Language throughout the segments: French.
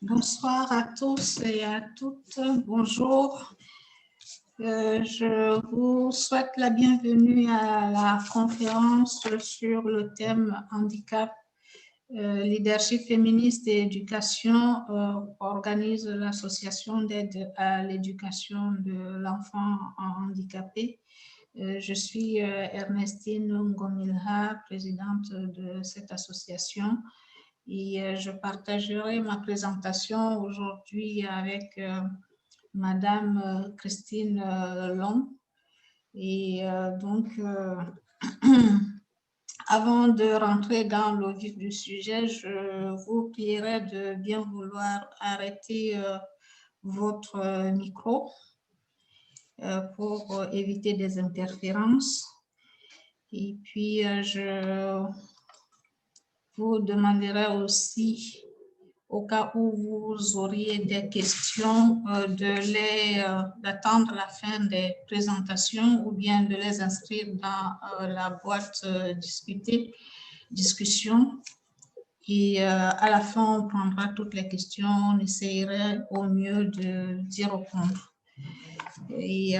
Bonsoir à tous et à toutes. Bonjour. Je vous souhaite la bienvenue à la conférence sur le thème handicap, leadership féministe et éducation, organise l'association d'aide à l'éducation de l'enfant handicapé. Je suis Ernestine Ngomilha, présidente de cette association. Et je partagerai ma présentation aujourd'hui avec Madame Christine Long. Et donc, avant de rentrer dans le vif du sujet, je vous prierai de bien vouloir arrêter votre micro pour éviter des interférences. Et puis, je vous demanderai aussi, au cas où vous auriez des questions, d'attendre la fin des présentations ou bien de les inscrire dans la boîte discussion. Et à la fin, on prendra toutes les questions, on essaierait au mieux d'y répondre. Et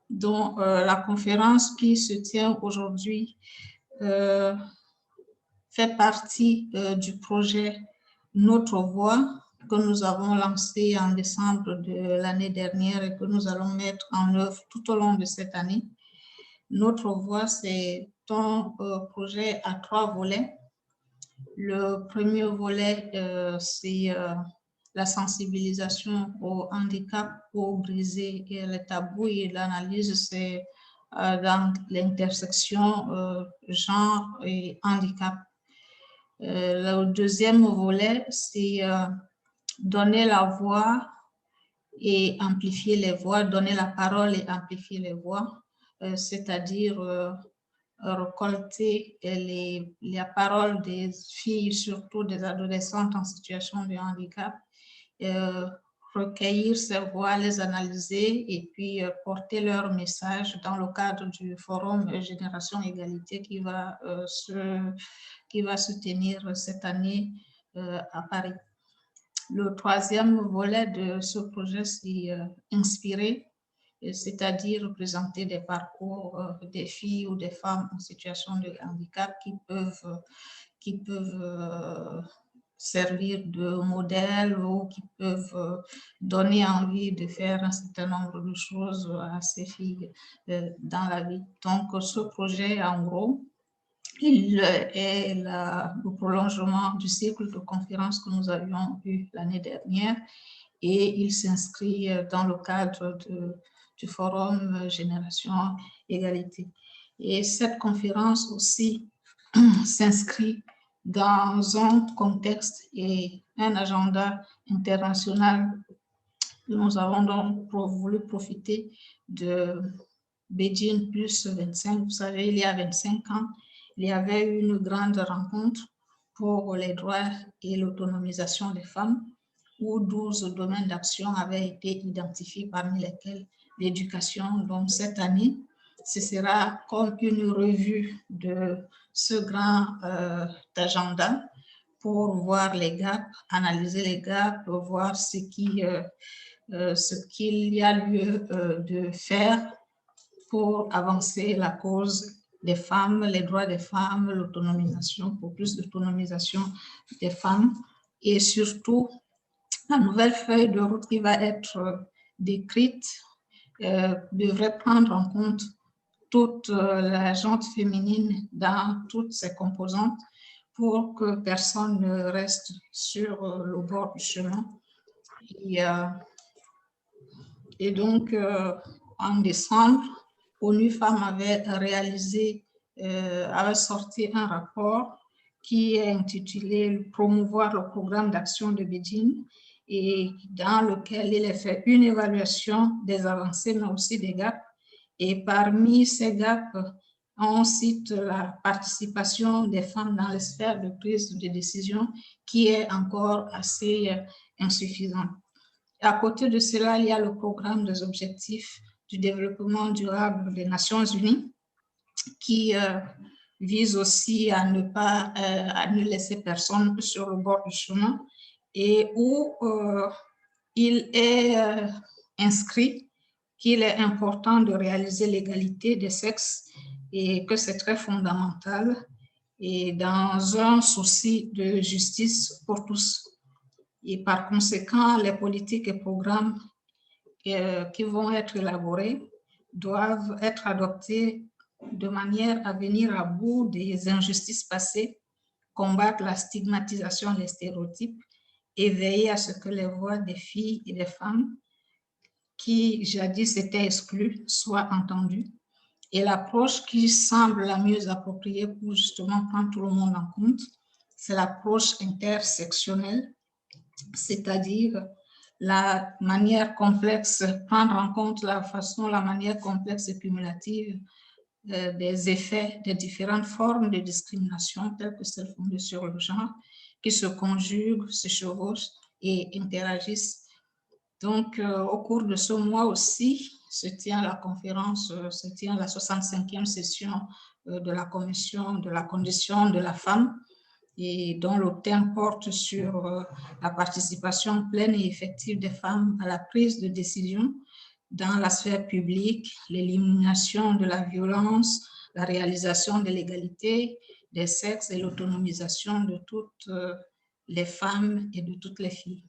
donc, la conférence qui se tient aujourd'hui fait partie du projet Notre Voix que nous avons lancé en décembre de l'année dernière et que nous allons mettre en œuvre tout au long de cette année. Notre Voix, c'est un projet à 3 volets. Le premier volet, c'est la sensibilisation au handicap pour briser les tabous, et l'analyse, c'est dans l'intersection genre et handicap. Le deuxième volet, c'est donner la voix et amplifier les voix, donner la parole et amplifier les voix, c'est-à-dire récolter les paroles des filles, surtout des adolescentes en situation de handicap, recueillir ces voix, les analyser et puis porter leur message dans le cadre du forum Génération Égalité qui va se tenir cette année à Paris. Le troisième volet de ce projet, c'est inspirer, c'est-à-dire présenter des parcours des filles ou des femmes en situation de handicap qui peuvent servir de modèle ou qui peuvent donner envie de faire un certain nombre de choses à ces filles dans la vie. Donc, ce projet, en gros, il est le prolongement du cycle de conférences que nous avions eu l'année dernière et il s'inscrit dans le cadre du forum Génération Égalité. Et cette conférence aussi s'inscrit dans un contexte et un agenda international. Nous avons donc voulu profiter de Beijing plus 25. Vous savez, il y a 25 ans, il y avait eu une grande rencontre pour les droits et l'autonomisation des femmes, où 12 domaines d'action avaient été identifiés, parmi lesquels l'éducation. Donc, cette année, ce sera comme une revue de ce grand agenda pour voir les gaps, analyser les gaps, voir ce qu'il y a lieu de faire pour avancer la cause des femmes, les droits des femmes, l'autonomisation, pour plus d'autonomisation des femmes, et surtout la nouvelle feuille de route qui va être décrite devrait prendre en compte toute la gente féminine dans toutes ses composantes pour que personne ne reste sur le bord du chemin. Et donc, en décembre, ONU Femmes avait sorti un rapport qui est intitulé « Promouvoir le programme d'action de Beijing » et dans lequel il est fait une évaluation des avancées, mais aussi des gaps. Et parmi ces gaps, on cite la participation des femmes dans les sphères de prise de décision qui est encore assez insuffisante. À côté de cela, il y a le programme des objectifs du développement durable des Nations Unies qui vise aussi à ne laisser personne sur le bord du chemin, et où il est inscrit qu'il est important de réaliser l'égalité des sexes et que c'est très fondamental, et dans un souci de justice pour tous. Et par conséquent, les politiques et programmes qui vont être élaborés doivent être adoptés de manière à venir à bout des injustices passées, combattre la stigmatisation des stéréotypes et veiller à ce que les voix des filles et des femmes qui jadis étaient exclues soient entendues. Et l'approche qui semble la mieux appropriée pour justement prendre tout le monde en compte, c'est l'approche intersectionnelle, c'est-à-dire la manière complexe, prendre en compte la manière complexe et cumulative des effets des différentes formes de discrimination, telles que celles fondées sur le genre, qui se conjuguent, se chevauchent et interagissent. Donc, au cours de ce mois aussi, se tient la conférence, se tient la 65e session de la Commission de la condition de la femme, et dont le thème porte sur la participation pleine et effective des femmes à la prise de décision dans la sphère publique, l'élimination de la violence, la réalisation de l'égalité des sexes et l'autonomisation de toutes les femmes et de toutes les filles.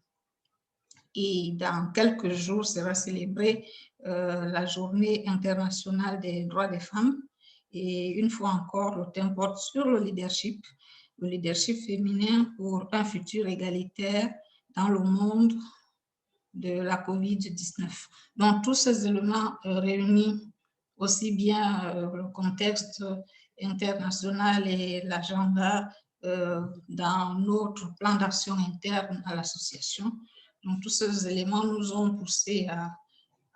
Et dans quelques jours sera célébrée la Journée internationale des droits des femmes. Et une fois encore, le thème porte sur le leadership féminin pour un futur égalitaire dans le monde de la COVID-19. Donc, tous ces éléments réunis, aussi bien le contexte international et l'agenda dans notre plan d'action interne à l'association. Donc, tous ces éléments nous ont poussés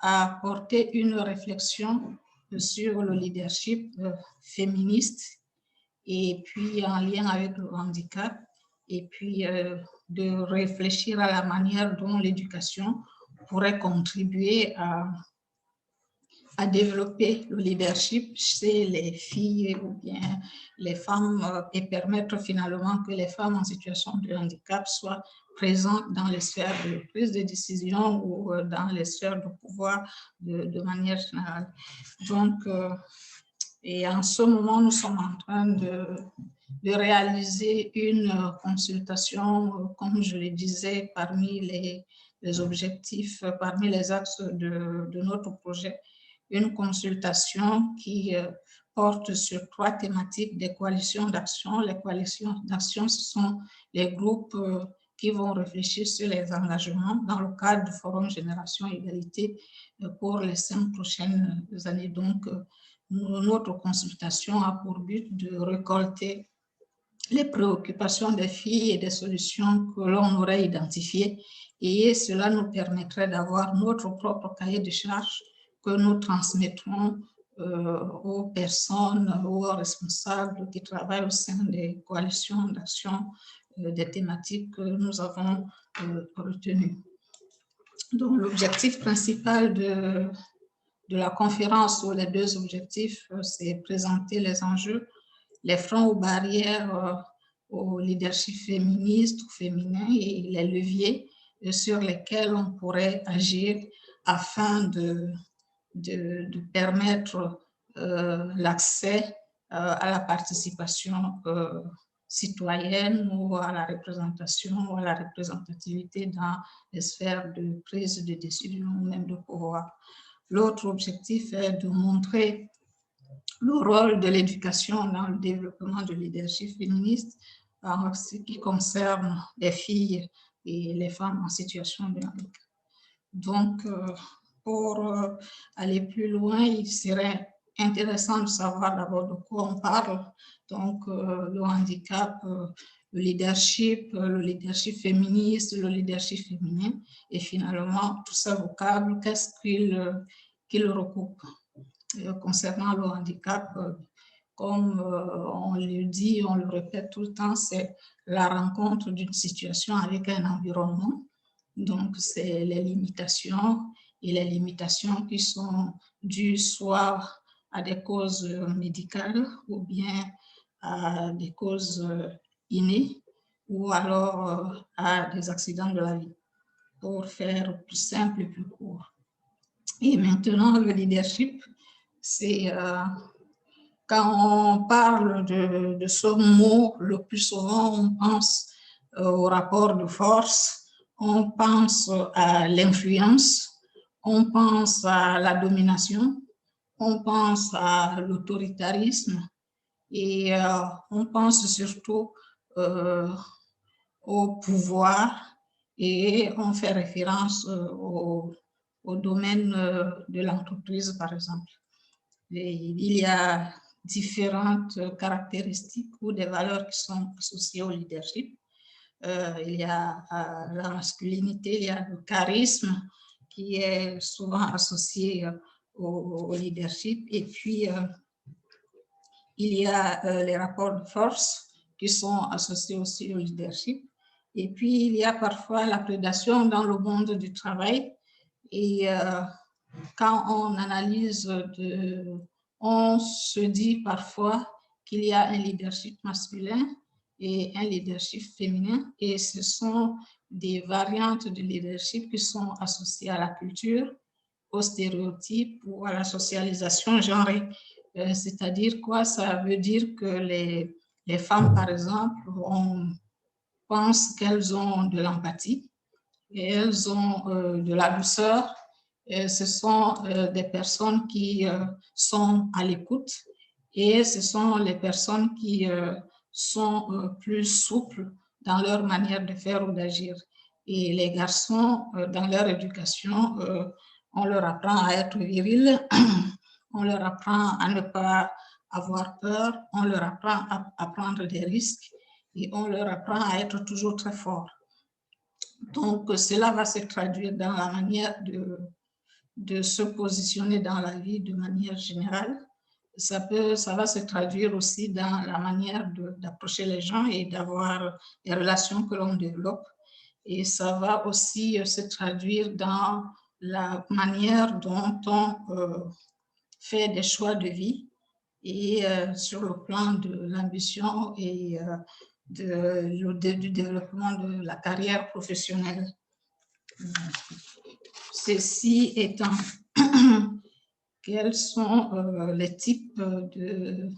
à porter une réflexion sur le leadership féministe, et puis en lien avec le handicap, et puis de réfléchir à la manière dont l'éducation pourrait contribuer à développer le leadership chez les filles ou bien les femmes, et permettre finalement que les femmes en situation de handicap soient présentes dans les sphères de prise de décision ou dans les sphères de pouvoir de manière générale. Donc, et en ce moment, nous sommes en train de réaliser une consultation, comme je le disais, parmi les objectifs, parmi les axes de notre projet, une consultation qui porte sur 3 thématiques des coalitions d'action. Les coalitions d'action, ce sont les groupes qui vont réfléchir sur les engagements dans le cadre du Forum Génération Égalité pour les 5 prochaines années. Donc, notre consultation a pour but de récolter les préoccupations des filles et des solutions que l'on aurait identifiées, et cela nous permettrait d'avoir notre propre cahier de charges que nous transmettrons aux personnes, aux responsables qui travaillent au sein des coalitions d'action des thématiques que nous avons retenues. Donc, l'objectif principal de la conférence, ou les 2 objectifs, c'est présenter les enjeux, les freins aux barrières au leadership féministe ou féminin, et les leviers sur lesquels on pourrait agir afin de permettre l'accès à la participation citoyenne, ou à la représentation, ou à la représentativité dans les sphères de prise de décision ou même de pouvoir. L'autre objectif est de montrer le rôle de l'éducation dans le développement du leadership féministe en ce qui concerne les filles et les femmes en situation de handicap. Donc, pour aller plus loin, il serait intéressant de savoir d'abord de quoi on parle. Donc, le handicap, le leadership féministe, le leadership féminin, et finalement, tous ces vocables, qu'est-ce qu'il recoupe. Concernant le handicap, comme on le dit, on le répète tout le temps, c'est la rencontre d'une situation avec un environnement. Donc, c'est les limitations, et les limitations qui sont dues soit à des causes médicales ou bien à des causes innées ou alors à des accidents de la vie, pour faire plus simple et plus court. Et maintenant, le leadership, c'est quand on parle de ce mot, le plus souvent, on pense au rapport de force, on pense à l'influence, on pense à la domination, on pense à l'autoritarisme et on pense surtout au pouvoir et on fait référence au domaine de l'entreprise, par exemple. Et il y a différentes caractéristiques ou des valeurs qui sont associées au leadership. Il y a la masculinité, il y a le charisme qui est souvent associé au leadership. Et puis, il y a les rapports de force qui sont associés aussi au leadership. Et puis, il y a parfois la prédation dans le monde du travail. Et quand on analyse, on se dit parfois qu'il y a un leadership masculin et un leadership féminin. Et ce sont des variantes de leadership qui sont associées à la culture, aux stéréotypes ou à la socialisation genrée. C'est-à-dire quoi? Ça veut dire que les femmes, par exemple, on pense qu'elles ont de l'empathie et elles ont de la douceur. Et ce sont des personnes qui sont à l'écoute et ce sont les personnes qui sont plus souples dans leur manière de faire ou d'agir. Et les garçons, dans leur éducation, on leur apprend à être virils, on leur apprend à ne pas avoir peur, on leur apprend à prendre des risques et on leur apprend à être toujours très fort. Donc, cela va se traduire dans la manière de se positionner dans la vie de manière générale. Ça va se traduire aussi dans la manière d'approcher les gens et d'avoir les relations que l'on développe. Et ça va aussi se traduire dans la manière dont on fait des choix de vie et sur le plan de l'ambition et du développement de la carrière professionnelle. Ceci étant, quels sont les types de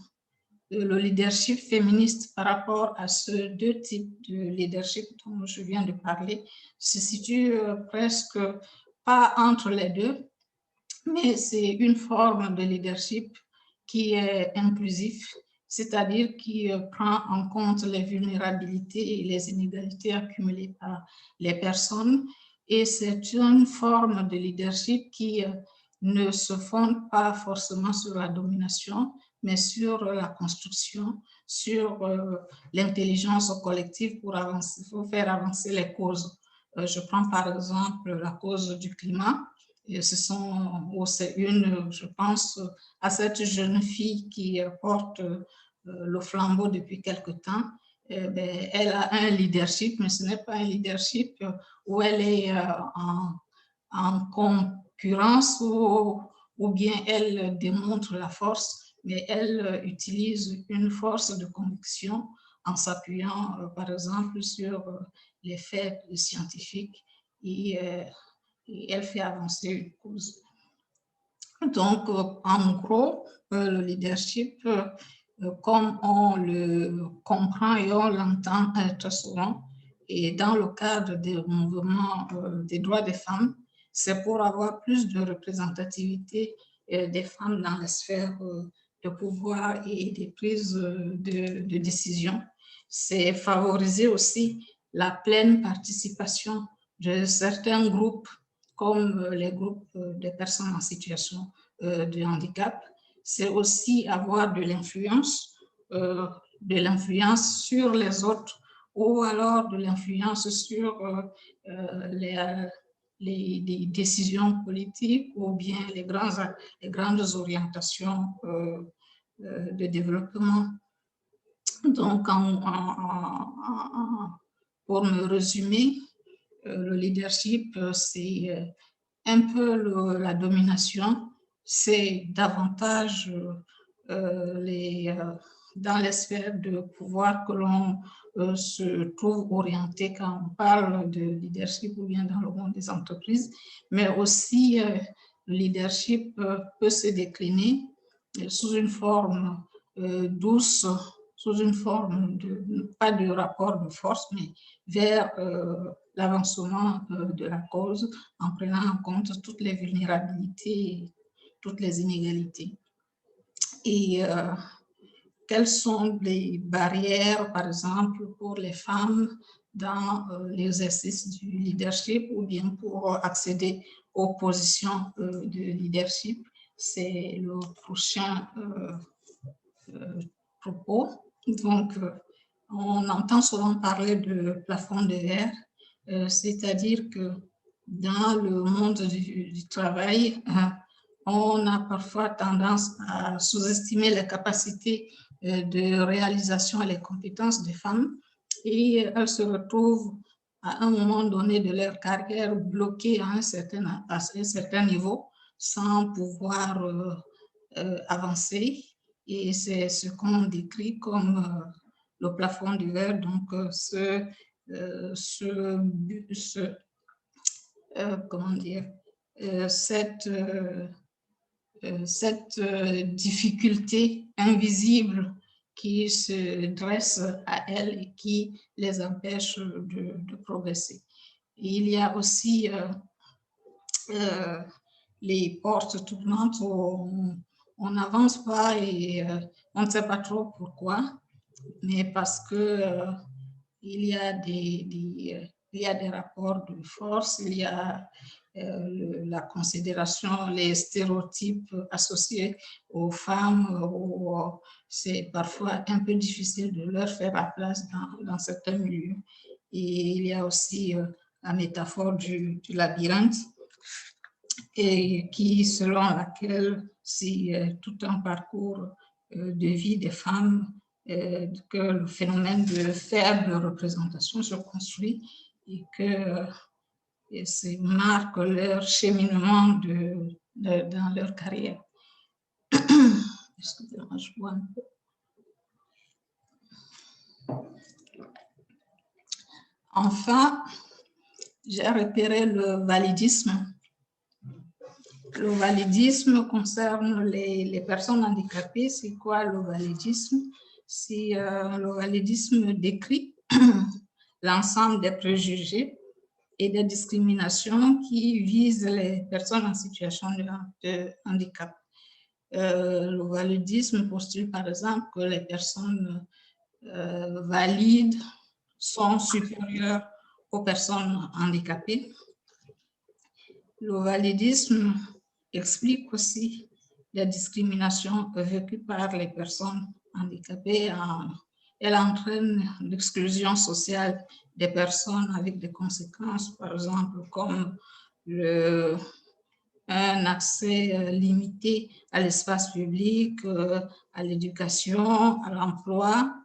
le leadership féministe par rapport à ces deux types de leadership dont je viens de parler se situe presque pas entre les deux, mais c'est une forme de leadership qui est inclusif, c'est-à-dire qui prend en compte les vulnérabilités et les inégalités accumulées par les personnes. Et c'est une forme de leadership qui ne se fonde pas forcément sur la domination, mais sur la construction, sur l'intelligence collective pour faire avancer les causes. Je prends par exemple la cause du climat. Et c'est je pense à cette jeune fille qui porte le flambeau depuis quelque temps. Elle a un leadership, mais ce n'est pas un leadership où elle est en concurrence ou bien elle démontre la force, mais elle utilise une force de conviction en s'appuyant, par exemple, sur les faits scientifiques et elle fait avancer une cause. Donc, en gros, le leadership, comme on le comprend et on l'entend très souvent, et dans le cadre des mouvements des droits des femmes, c'est pour avoir plus de représentativité des femmes dans la sphère de pouvoir et des prises de décision. C'est favoriser aussi la pleine participation de certains groupes comme les groupes de personnes en situation de handicap. C'est aussi avoir de l'influence sur les autres ou alors de l'influence sur les décisions politiques ou bien les grandes orientations de développement. Donc, pour me résumer, le leadership, c'est un peu la domination, c'est davantage dans les sphères de pouvoir que l'on se trouve orienté quand on parle de leadership ou bien dans le monde des entreprises, mais aussi le leadership peut se décliner sous une forme douce, sous une forme pas de rapport de force, mais vers l'avancement de la cause en prenant en compte toutes les vulnérabilités, toutes les inégalités. Et quelles sont les barrières, par exemple, pour les femmes dans l'exercice du leadership ou bien pour accéder aux positions de leadership? C'est le prochain propos. Donc, on entend souvent parler de plafond de verre, c'est-à-dire que dans le monde du travail, on a parfois tendance à sous-estimer les capacités de réalisation et les compétences des femmes et elles se retrouvent à un moment donné de leur carrière bloquées à un certain niveau sans pouvoir avancer. Et c'est ce qu'on décrit comme le plafond de verre, donc comment dire, cette difficulté invisible qui se dresse à elles et qui les empêche de progresser. Et il y a aussi les portes tournantes où on n'avance pas et on ne sait pas trop pourquoi, mais parce que il y a des rapports de force, il y a la considération, les stéréotypes associés aux femmes, où c'est parfois un peu difficile de leur faire la place dans certains milieux. Et il y a aussi la métaphore du labyrinthe, et qui, selon laquelle si tout un parcours de vie des femmes, que le phénomène de faible représentation se construit et que ça marque leur cheminement dans leur carrière. Excusez-moi, je vois un peu. Enfin, j'ai repéré le validisme. Le validisme concerne les personnes handicapées. C'est quoi le validisme? Le validisme décrit l'ensemble des préjugés et des discriminations qui visent les personnes en situation de handicap. Le validisme postule par exemple que les personnes valides sont supérieures aux personnes handicapées. Le validisme explique aussi les discriminations vécues par les personnes handicapées. Elle entraîne l'exclusion sociale des personnes avec des conséquences, par exemple, comme un accès limité à l'espace public, à l'éducation, à l'emploi.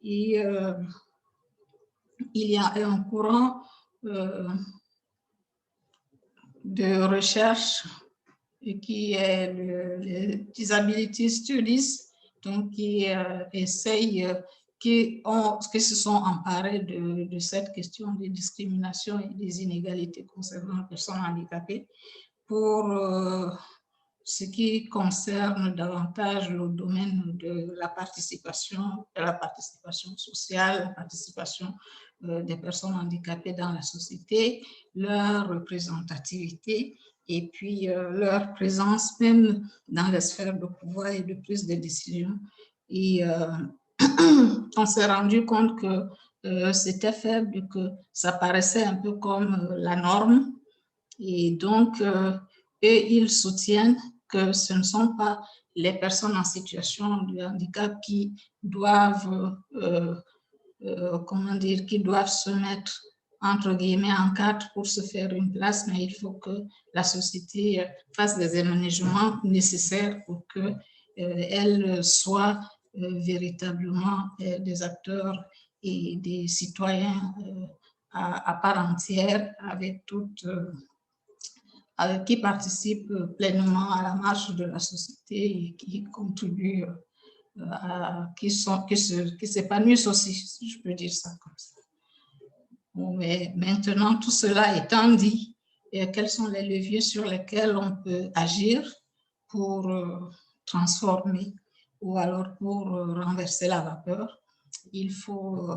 Et il y a un courant de recherche qui est le Disability Studies, donc qui essaye, qui se sont emparés de cette question des discriminations et des inégalités concernant les personnes handicapées pour ce qui concerne davantage le domaine de la participation sociale, la participation des personnes handicapées dans la société, leur représentativité et puis leur présence même dans les sphères de pouvoir et de prise de décision. Et on s'est rendu compte que c'était faible, que ça paraissait un peu comme la norme. Et donc, eux, ils soutiennent que ce ne sont pas les personnes en situation de handicap qui doivent, qui doivent se mettre entre guillemets en cadre pour se faire une place, mais il faut que la société fasse des aménagements nécessaires pour qu'elle soit véritablement des acteurs et des citoyens à part entière avec qui participent pleinement à la marche de la société et qui contribuent qui s'épanouissent aussi, si je peux dire ça comme ça. Mais maintenant, tout cela étant dit, quels sont les leviers sur lesquels on peut agir pour transformer ou alors pour renverser la vapeur? Il faut,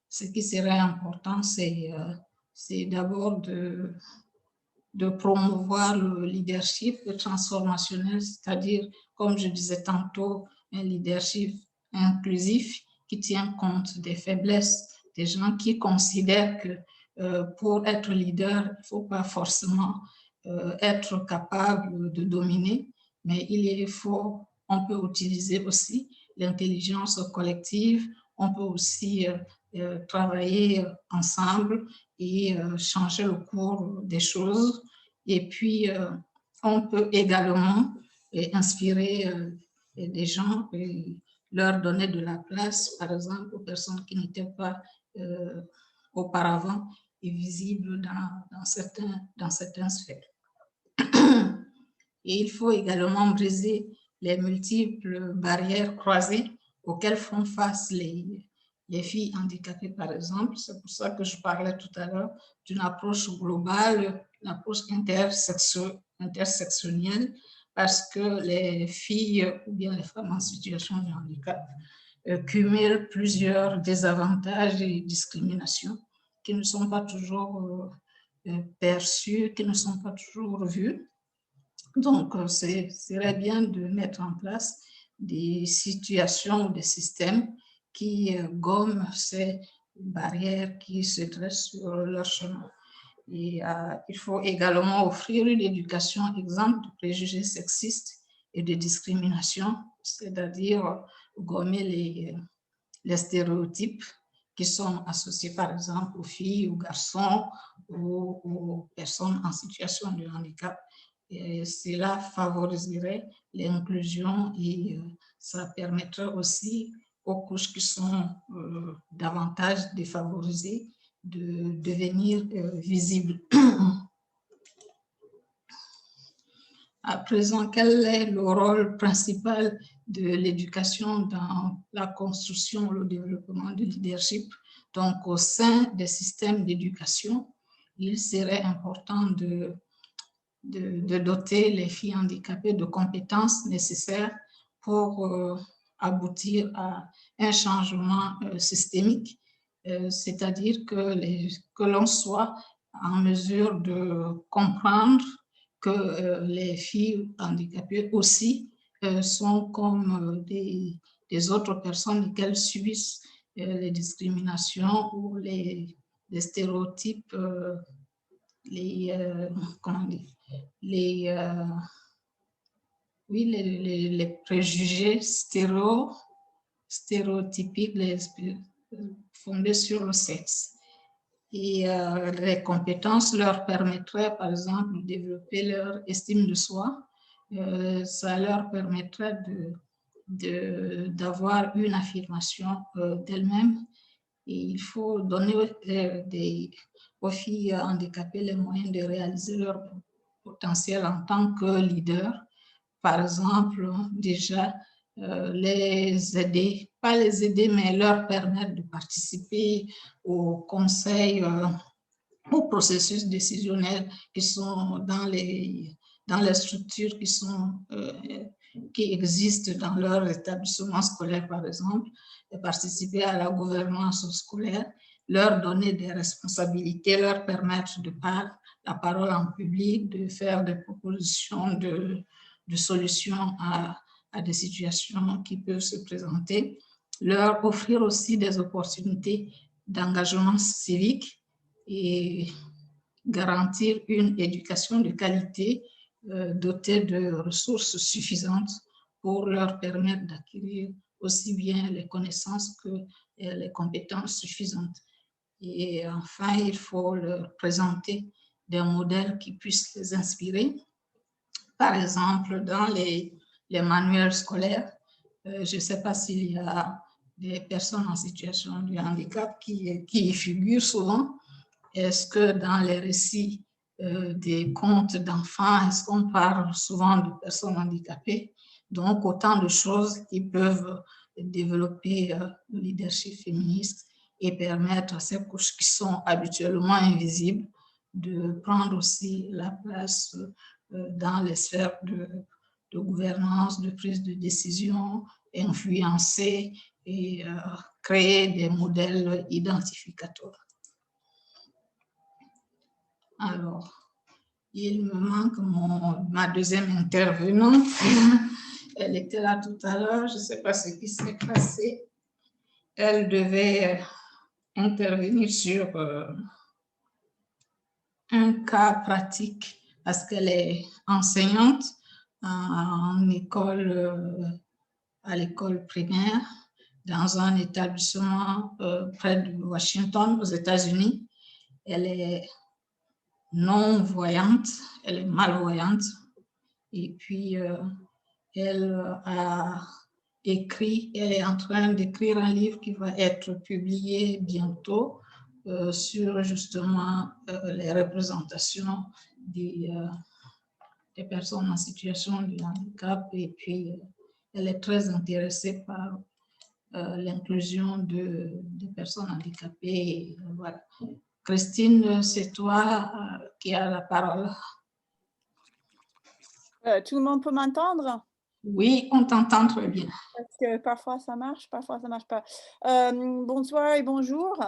ce qui serait important, c'est d'abord de promouvoir le leadership transformationnel, c'est-à-dire, comme je disais tantôt, un leadership inclusif qui tient compte des faiblesses des gens, qui considèrent que pour être leader, il ne faut pas forcément être capable de dominer, mais on peut utiliser aussi l'intelligence collective, on peut aussi travailler ensemble et changer le cours des choses. Et puis, on peut également inspirer des gens et leur donner de la place, par exemple, aux personnes qui n'étaient pas auparavant visibles dans certaines sphères. Et il faut également briser les multiples barrières croisées auxquelles font face les filles handicapées, par exemple. C'est pour ça que je parlais tout à l'heure d'une approche globale, une approche intersectionnelle, parce que les filles ou bien les femmes en situation de handicap cumulent plusieurs désavantages et discriminations qui ne sont pas toujours perçus, qui ne sont pas toujours vus. Donc, ce serait bien de mettre en place des situations, des systèmes qui gomment ces barrières qui se dressent sur leur chemin. Et il faut également offrir une éducation exempte de préjugés sexistes et de discrimination, c'est-à-dire gommer les stéréotypes qui sont associés, par exemple, aux filles, aux garçons ou aux personnes en situation de handicap. Et cela favoriserait l'inclusion et ça permettrait aussi aux couches qui sont davantage défavorisées de devenir visibles. À présent, quel est le rôle principal de l'éducation dans la construction, le développement du leadership? Donc, au sein des systèmes d'éducation, il serait important de doter les filles handicapées de compétences nécessaires pour aboutir à un changement systémique, c'est-à-dire que l'on soit en mesure de comprendre que les filles handicapées aussi sont comme des autres personnes qu'elles subissent les discriminations ou les stéréotypes, comment dire, les préjugés stéréotypiques fondés sur le sexe. Et les compétences leur permettraient, par exemple, de développer leur estime de soi. Ça leur permettrait d'avoir une affirmation d'elles-mêmes. Et il faut donner aux filles handicapées les moyens de réaliser leur potentiel en tant que leader. Par exemple, déjà, les aider, pas les aider, mais leur permettre de participer au conseil, au processus décisionnel qui sont dans les structures qui existent dans leur établissement scolaire, par exemple, et participer à la gouvernance scolaire, leur donner des responsabilités, leur permettre de prendre la parole en public, de faire des propositions de solutions à des situations qui peuvent se présenter, leur offrir aussi des opportunités d'engagement civique et garantir une éducation de qualité dotée de ressources suffisantes pour leur permettre d'acquérir aussi bien les connaissances que les compétences suffisantes. Et enfin, il faut leur présenter des modèles qui puissent les inspirer. Par exemple, dans les manuels scolaires, je ne sais pas s'il y a des personnes en situation de handicap qui y figurent souvent. Est-ce que dans les récits des contes d'enfants, est-ce qu'on parle souvent de personnes handicapées? Donc, autant de choses qui peuvent développer le leadership féministe et permettre à ces couches qui sont habituellement invisibles de prendre aussi la place dans les sphères de gouvernance, de prise de décision, influencer et créer des modèles identificateurs. Alors, il me manque ma deuxième intervenante. Elle était là tout à l'heure, je ne sais pas ce qui s'est passé. Elle devait intervenir sur un cas pratique parce qu'elle est enseignante en école, à l'école primaire dans un établissement près de Washington, aux États-Unis. Elle est non-voyante, elle est malvoyante. Et puis, elle a écrit, elle est en train d'écrire un livre qui va être publié bientôt sur justement les représentations des personnes en situation de handicap. Et puis, elle est très intéressée par l'inclusion des personnes handicapées. Et, voilà. Christine, c'est toi qui as la parole. Tout le monde peut m'entendre? Oui, on t'entend très bien. Parce que parfois ça marche, parfois ça marche pas. Bonsoir et bonjour.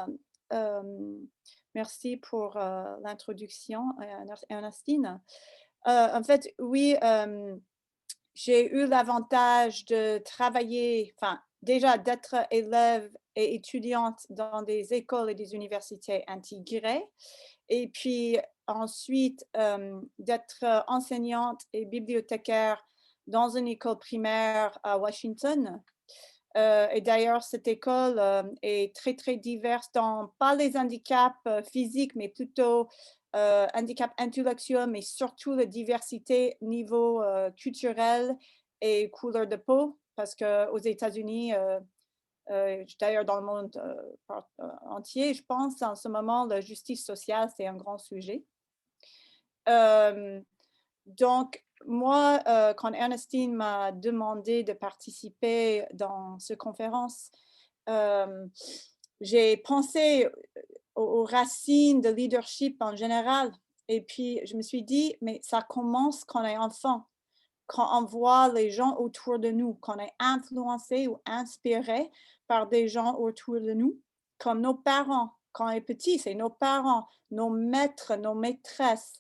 Merci pour l'introduction, Ernestine. En fait, oui, j'ai eu l'avantage de travailler, enfin, déjà d'être élève et étudiante dans des écoles et des universités intégrées. Et puis ensuite, d'être enseignante et bibliothécaire dans une école primaire à Washington. Et d'ailleurs, cette école est très, très diverse dans, pas les handicaps physiques, mais plutôt handicap intellectuel, mais surtout la diversité niveau culturel et couleur de peau. Parce qu'aux États-Unis, d'ailleurs dans le monde entier, je pense, en ce moment, la justice sociale, c'est un grand sujet. Donc, moi, quand Ernestine m'a demandé de participer dans cette conférence, j'ai pensé aux racines de leadership en général. Et puis, je me suis dit, mais ça commence quand on est enfant, quand on voit les gens autour de nous, quand on est influencé ou inspiré par des gens autour de nous, comme nos parents. Quand on est petit, c'est nos parents, nos maîtres, nos maîtresses.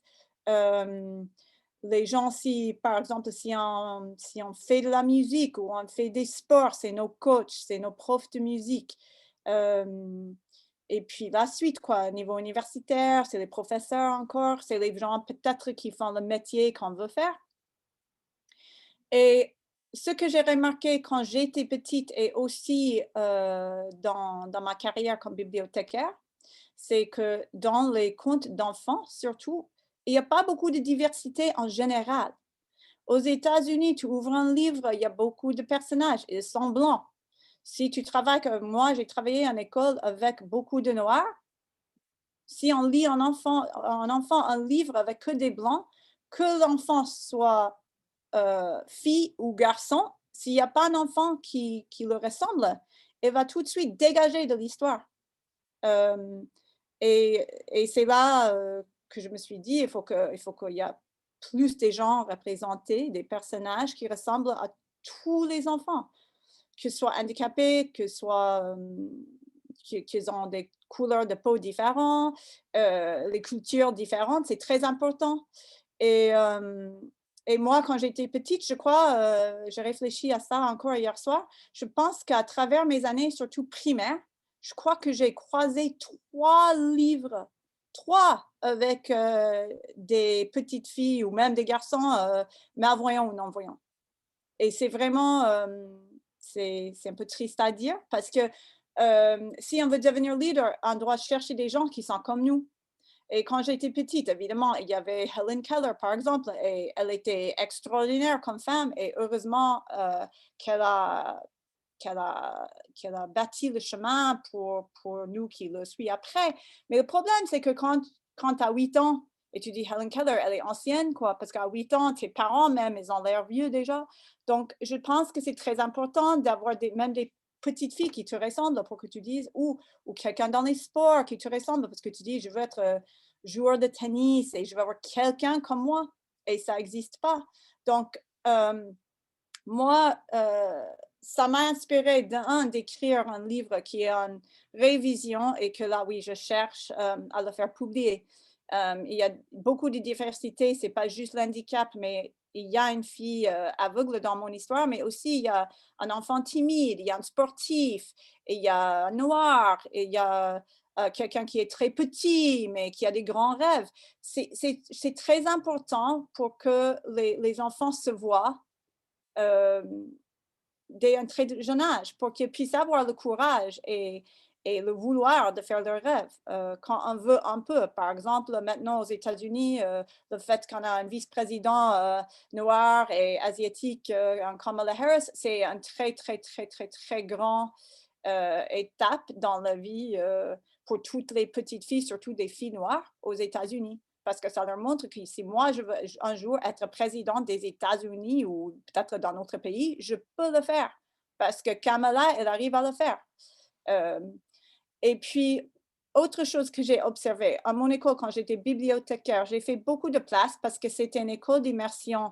Les gens, si par exemple, si on fait de la musique ou on fait des sports, c'est nos coachs, c'est nos profs de musique. Et puis la suite, quoi, au niveau universitaire, c'est les professeurs encore, c'est les gens peut-être qui font le métier qu'on veut faire. Et ce que j'ai remarqué quand j'étais petite et aussi dans ma carrière comme bibliothécaire, c'est que dans les contes d'enfants, surtout, il n'y a pas beaucoup de diversité en général. Aux États-Unis, tu ouvres un livre, il y a beaucoup de personnages, ils sont blancs. Si tu travailles comme moi, j'ai travaillé en école avec beaucoup de noirs. Si on lit un enfant un livre avec que des blancs, que l'enfant soit fille ou garçon, s'il n'y a pas un enfant qui le ressemble, elle va tout de suite dégager de l'histoire. Et c'est là que je me suis dit, il faut qu'il y ait plus de gens représentés, des personnages qui ressemblent à tous les enfants, que ce soit handicapés, que ce soit qu'ils ont des couleurs de peau différentes, les cultures différentes, c'est très important. Et moi, quand j'étais petite, je crois, j'ai réfléchi à ça encore hier soir, je pense qu'à travers mes années, surtout primaires, je crois que j'ai croisé 3 livres, 3 avec des petites filles ou même des garçons malvoyants ou non-voyants. Et c'est vraiment, c'est un peu triste à dire parce que si on veut devenir leader, on doit chercher des gens qui sont comme nous. Et quand j'étais petite, évidemment, il y avait Helen Keller, par exemple, et elle était extraordinaire comme femme et heureusement qu'elle a bâti le chemin pour nous qui le suivons après. Mais le problème, c'est que quand tu as 8 ans Et tu dis, Helen Keller, elle est ancienne, quoi, parce qu'à 8 ans, tes parents même, ils ont l'air vieux déjà. Donc, je pense que c'est très important d'avoir même des petites filles qui te ressemblent pour que tu dises, ou quelqu'un dans les sports qui te ressemble, parce que tu dis, je veux être joueur de tennis et je veux avoir quelqu'un comme moi. Et ça n'existe pas. Donc, moi, ça m'a inspiré d'écrire un livre qui est en révision et que là, oui, je cherche à le faire publier. Il y a beaucoup de diversité, c'est pas juste l'handicap, mais il y a une fille aveugle dans mon histoire, mais aussi il y a un enfant timide, il y a un sportif, et il y a un noir, et il y a quelqu'un qui est très petit, mais qui a des grands rêves. C'est très important pour que les enfants se voient dès un très jeune âge pour qu'ils puissent avoir le courage et le vouloir de faire leurs rêves. Quand on veut un peu, par exemple, maintenant aux États-Unis, le fait qu'on a un vice-président noir et asiatique en Kamala Harris, c'est un très, très, très, très, très grand étape dans la vie pour toutes les petites filles, surtout des filles noires aux États-Unis. Parce que ça leur montre que si moi, je veux un jour être présidente des États-Unis ou peut-être dans notre pays, je peux le faire. Parce que Kamala, elle arrive à le faire. Et puis, autre chose que j'ai observé, à mon école, quand j'étais bibliothécaire, j'ai fait beaucoup de place parce que c'était une école d'immersion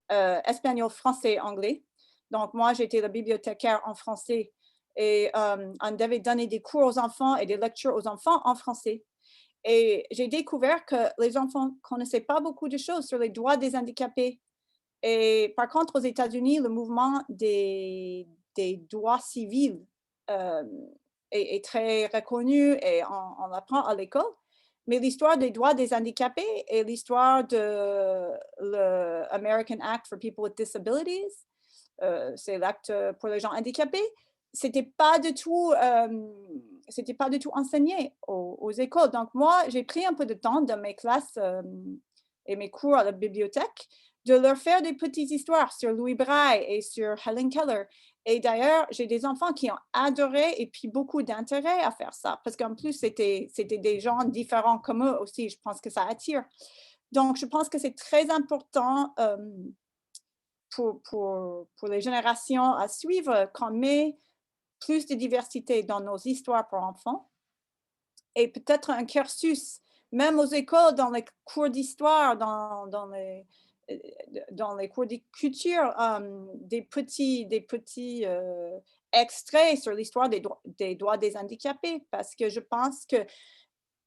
espagnol, français, anglais. Donc, moi, j'étais la bibliothécaire en français et on devait donner des cours aux enfants et des lectures aux enfants en français. Et j'ai découvert que les enfants ne connaissaient pas beaucoup de choses sur les droits des handicapés. Et par contre, aux États-Unis, le mouvement des droits civils est très reconnu et on l'apprend à l'école. Mais l'histoire des droits des handicapés et l'histoire de l'American Act for People with Disabilities, c'est l'acte pour les gens handicapés, c'était pas du tout enseigné aux écoles. Donc moi, j'ai pris un peu de temps dans mes classes et mes cours à la bibliothèque de leur faire des petites histoires sur Louis Braille et sur Helen Keller. Et d'ailleurs, j'ai des enfants qui ont adoré et puis beaucoup d'intérêt à faire ça, parce qu'en plus, c'était des gens différents comme eux aussi. Je pense que ça attire. Donc, je pense que c'est très important pour les générations à suivre qu'on met plus de diversité dans nos histoires pour enfants et peut-être un cursus, même aux écoles, dans les cours d'histoire, dans les cours de culture, des petits extraits sur l'histoire des droits des handicapés, parce que je pense que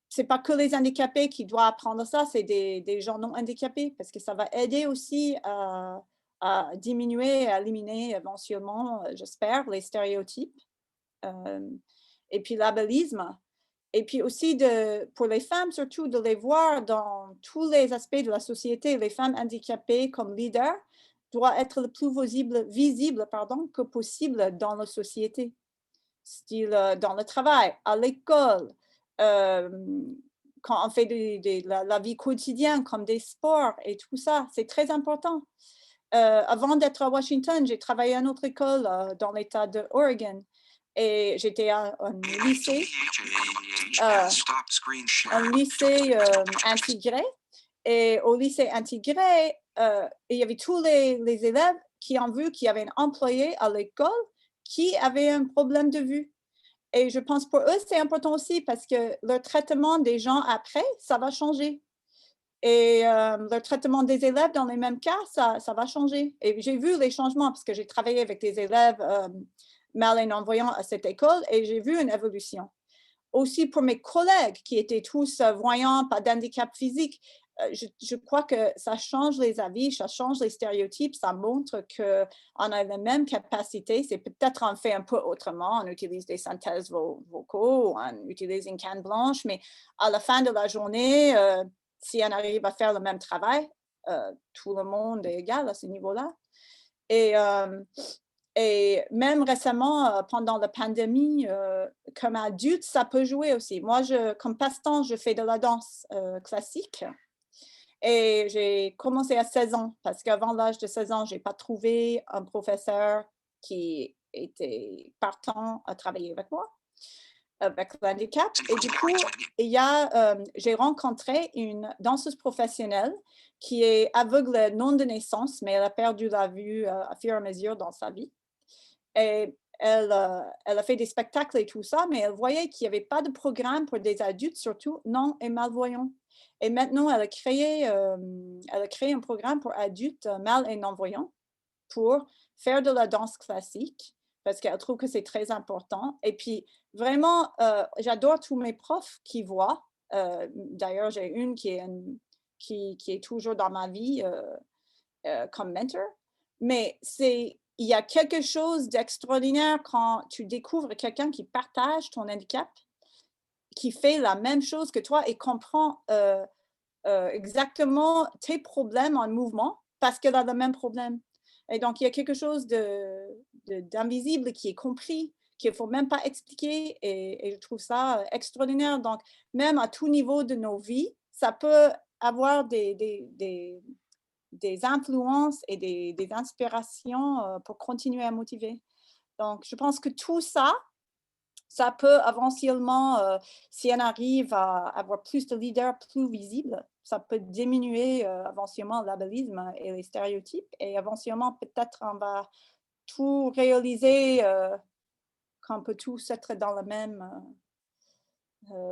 c'est pas que les handicapés qui doivent apprendre ça, c'est des gens non handicapés, parce que ça va aider aussi à diminuer, à éliminer éventuellement, j'espère, les stéréotypes. Et puis l'ableisme. Et puis aussi, pour les femmes, surtout, de les voir dans tous les aspects de la société. Les femmes handicapées comme leaders doivent être le plus visible que possible dans la société. Style dans le travail, à l'école, quand on fait la vie quotidienne, comme des sports et tout ça. C'est très important. Avant d'être à Washington, j'ai travaillé à une autre école dans l'État de Oregon. Et j'étais à un lycée intégré. Et au lycée intégré, il y avait tous les élèves qui ont vu qu'il y avait un employé à l'école qui avait un problème de vue. Et je pense pour eux, c'est important aussi parce que le traitement des gens après, ça va changer. Et le traitement des élèves dans les mêmes cas, ça va changer. Et j'ai vu les changements parce que j'ai travaillé avec des élèves mal et non-voyants à cette école et j'ai vu une évolution. Aussi pour mes collègues qui étaient tous voyants, pas d'handicap physique, je crois que ça change les avis, ça change les stéréotypes, ça montre qu'on a la même capacité. C'est peut-être on fait un peu autrement, on utilise des synthèses vocaux, on utilise une canne blanche, mais à la fin de la journée, si on arrive à faire le même travail, tout le monde est égal à ce niveau-là. Et même récemment, pendant la pandémie, comme adulte, ça peut jouer aussi. Moi, comme passe-temps, je fais de la danse classique. Et j'ai commencé à 16 ans, parce qu'avant l'âge de 16 ans, je n'ai pas trouvé un professeur qui était partant à travailler avec moi. avec l'handicap. Et du coup, j'ai rencontré une danseuse professionnelle qui est aveugle non de naissance, mais elle a perdu la vue à fur et à mesure dans sa vie. Et elle a fait des spectacles et tout ça, mais elle voyait qu'il n'y avait pas de programme pour des adultes, surtout non et malvoyants. Et maintenant, elle a créé un programme pour adultes mal et non-voyants pour faire de la danse classique, parce qu'elle trouve que c'est très important. Et puis, vraiment, j'adore tous mes profs qui voient. D'ailleurs, j'ai une qui est toujours dans ma vie comme mentor. Mais il y a quelque chose d'extraordinaire quand tu découvres quelqu'un qui partage ton handicap, qui fait la même chose que toi et comprend exactement tes problèmes en mouvement parce qu'elle a le même problème. Et donc, il y a quelque chose d'invisible qui est compris, qu'il ne faut même pas expliquer. Et je trouve ça extraordinaire. Donc, même à tout niveau de nos vies, ça peut avoir des influences et des inspirations pour continuer à motiver. Donc, je pense que tout ça, ça peut éventuellement, si on arrive à avoir plus de leaders plus visibles, ça peut diminuer éventuellement le labellisme et les stéréotypes. Et éventuellement, peut-être on va tout réaliser qu'on peut tous être dans le même,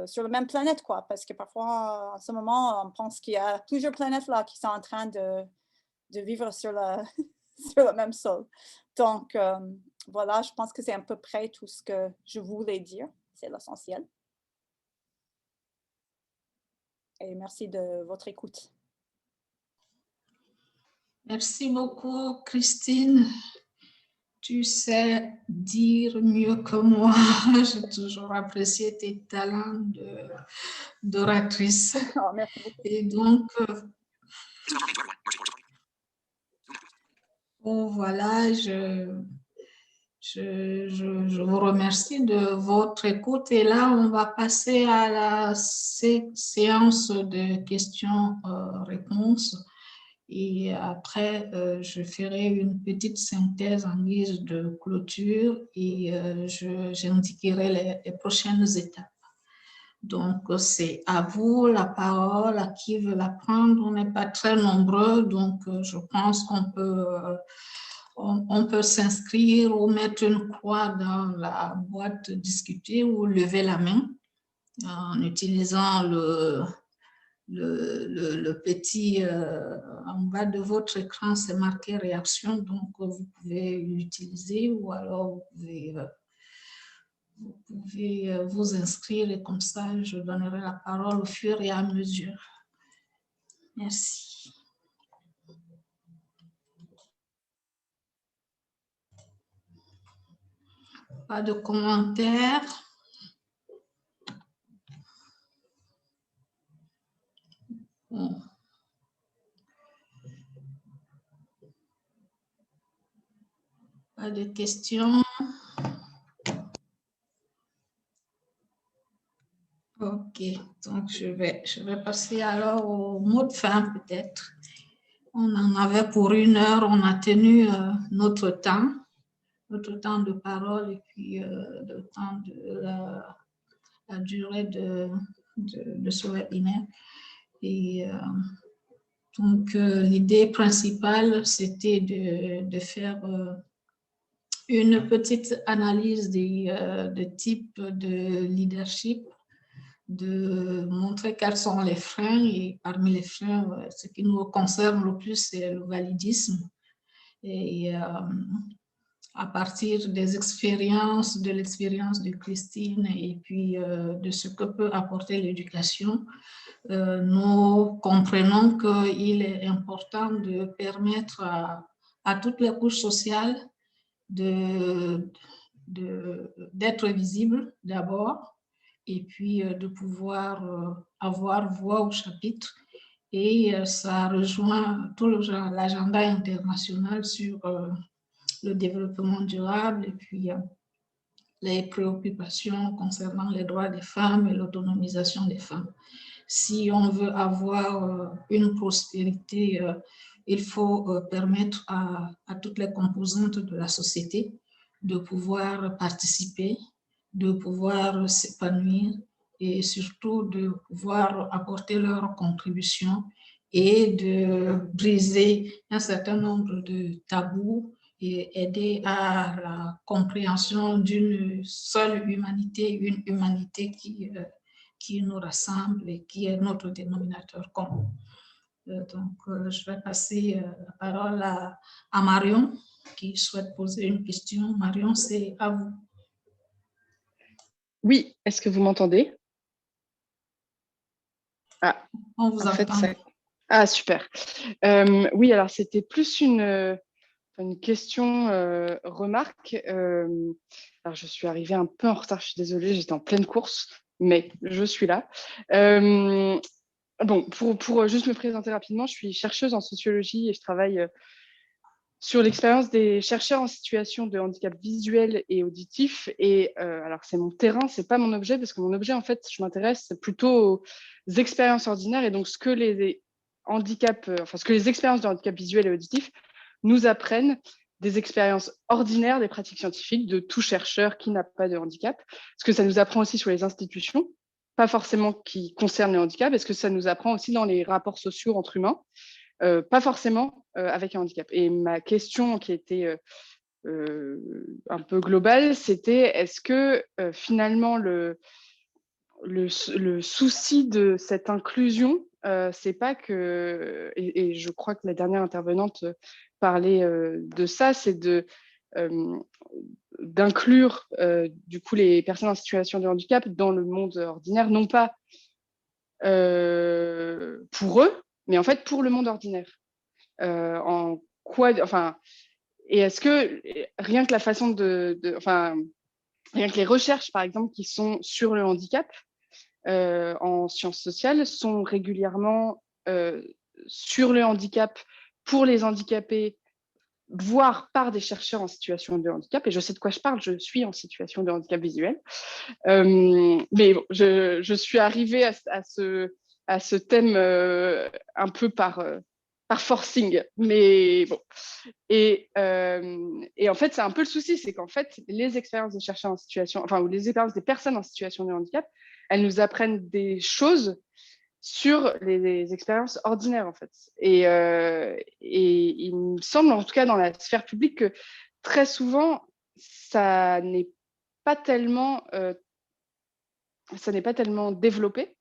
sur la même planète, quoi. Parce que parfois, en ce moment, on pense qu'il y a plusieurs planètes là qui sont en train de vivre sur le même sol. Donc, voilà, je pense que c'est à peu près tout ce que je voulais dire. C'est l'essentiel. Et merci de votre écoute. Merci beaucoup, Christine. Tu sais dire mieux que moi. J'ai toujours apprécié tes talents d'oratrice. Oh, merci beaucoup. Et donc, voilà, je vous remercie de votre écoute. Et là, on va passer à la séance de questions-réponses. Et après, je ferai une petite synthèse en guise de clôture et j'indiquerai les prochaines étapes. Donc, c'est à vous la parole, à qui veut la prendre. On n'est pas très nombreux, donc je pense qu'on peut, on peut s'inscrire ou mettre une croix dans la boîte discuter ou lever la main en utilisant le petit, en bas de votre écran, c'est marqué réaction, donc vous pouvez l'utiliser ou alors vous pouvez vous inscrire et comme ça, je donnerai la parole au fur et à mesure. Merci. Pas de commentaires. Bon. Pas de questions. Ok, donc je vais passer alors au mot de fin peut-être. On en avait pour 1 heure, on a tenu notre temps de parole et puis le temps de la durée de ce webinaire. Et donc l'idée principale, c'était de faire une petite analyse des types de leadership, de montrer quels sont les freins et parmi les freins, ce qui nous concerne le plus, c'est le validisme. Et à partir des expériences, de l'expérience de Christine et puis de ce que peut apporter l'éducation, nous comprenons qu'il est important de permettre à toutes les couches sociales d'être visibles d'abord et puis de pouvoir avoir voix au chapitre. Et ça rejoint tout l'agenda international sur le développement durable et puis les préoccupations concernant les droits des femmes et l'autonomisation des femmes. Si on veut avoir une prospérité, il faut permettre à toutes les composantes de la société de pouvoir participer, de pouvoir s'épanouir et surtout de pouvoir apporter leur contribution et de briser un certain nombre de tabous et aider à la compréhension d'une seule humanité, une humanité qui nous rassemble et qui est notre dénominateur commun. Donc, je vais passer la parole à Marion qui souhaite poser une question. Marion, c'est à vous. Oui, est-ce que vous m'entendez? Ah, On vous en fait, entend. Ah, super. Oui, alors c'était plus une question remarque. Alors, je suis arrivée un peu en retard, je suis désolée, j'étais en pleine course, mais je suis là. Bon, pour juste me présenter rapidement, je suis chercheuse en sociologie et je travaille sur l'expérience des chercheurs en situation de handicap visuel et auditif. Et alors, c'est mon terrain, c'est pas mon objet, parce que mon objet, en fait, je m'intéresse plutôt aux expériences ordinaires et donc ce que les handicaps, ce que les expériences de handicap visuel et auditif nous apprennent des expériences ordinaires des pratiques scientifiques de tout chercheur qui n'a pas de handicap. Ce que ça nous apprend aussi sur les institutions, pas forcément qui concernent les handicaps, est-ce que ça nous apprend aussi dans les rapports sociaux entre humains, pas forcément avec un handicap. Et ma question qui était un peu globale, c'était est-ce que finalement le souci de cette inclusion, c'est pas que, et je crois que la dernière intervenante parlait de ça, c'est d'inclure du coup les personnes en situation de handicap dans le monde ordinaire, non pas pour eux, mais en fait pour le monde ordinaire. En quoi, enfin, et est-ce que rien que la façon rien que les recherches par exemple qui sont sur le handicap en sciences sociales sont régulièrement sur le handicap pour les handicapés, voire par des chercheurs en situation de handicap. Et je sais de quoi je parle, je suis en situation de handicap visuel. Mais bon, je suis arrivée à ce thème un peu par forcing. Mais bon. Et en fait, c'est un peu le souci, c'est qu'en fait, les expériences des chercheurs en situation, ou les expériences des personnes en situation de handicap, elles nous apprennent des choses sur les expériences ordinaires, en fait. Et il me semble, en tout cas dans la sphère publique, que très souvent, ça n'est pas tellement développé.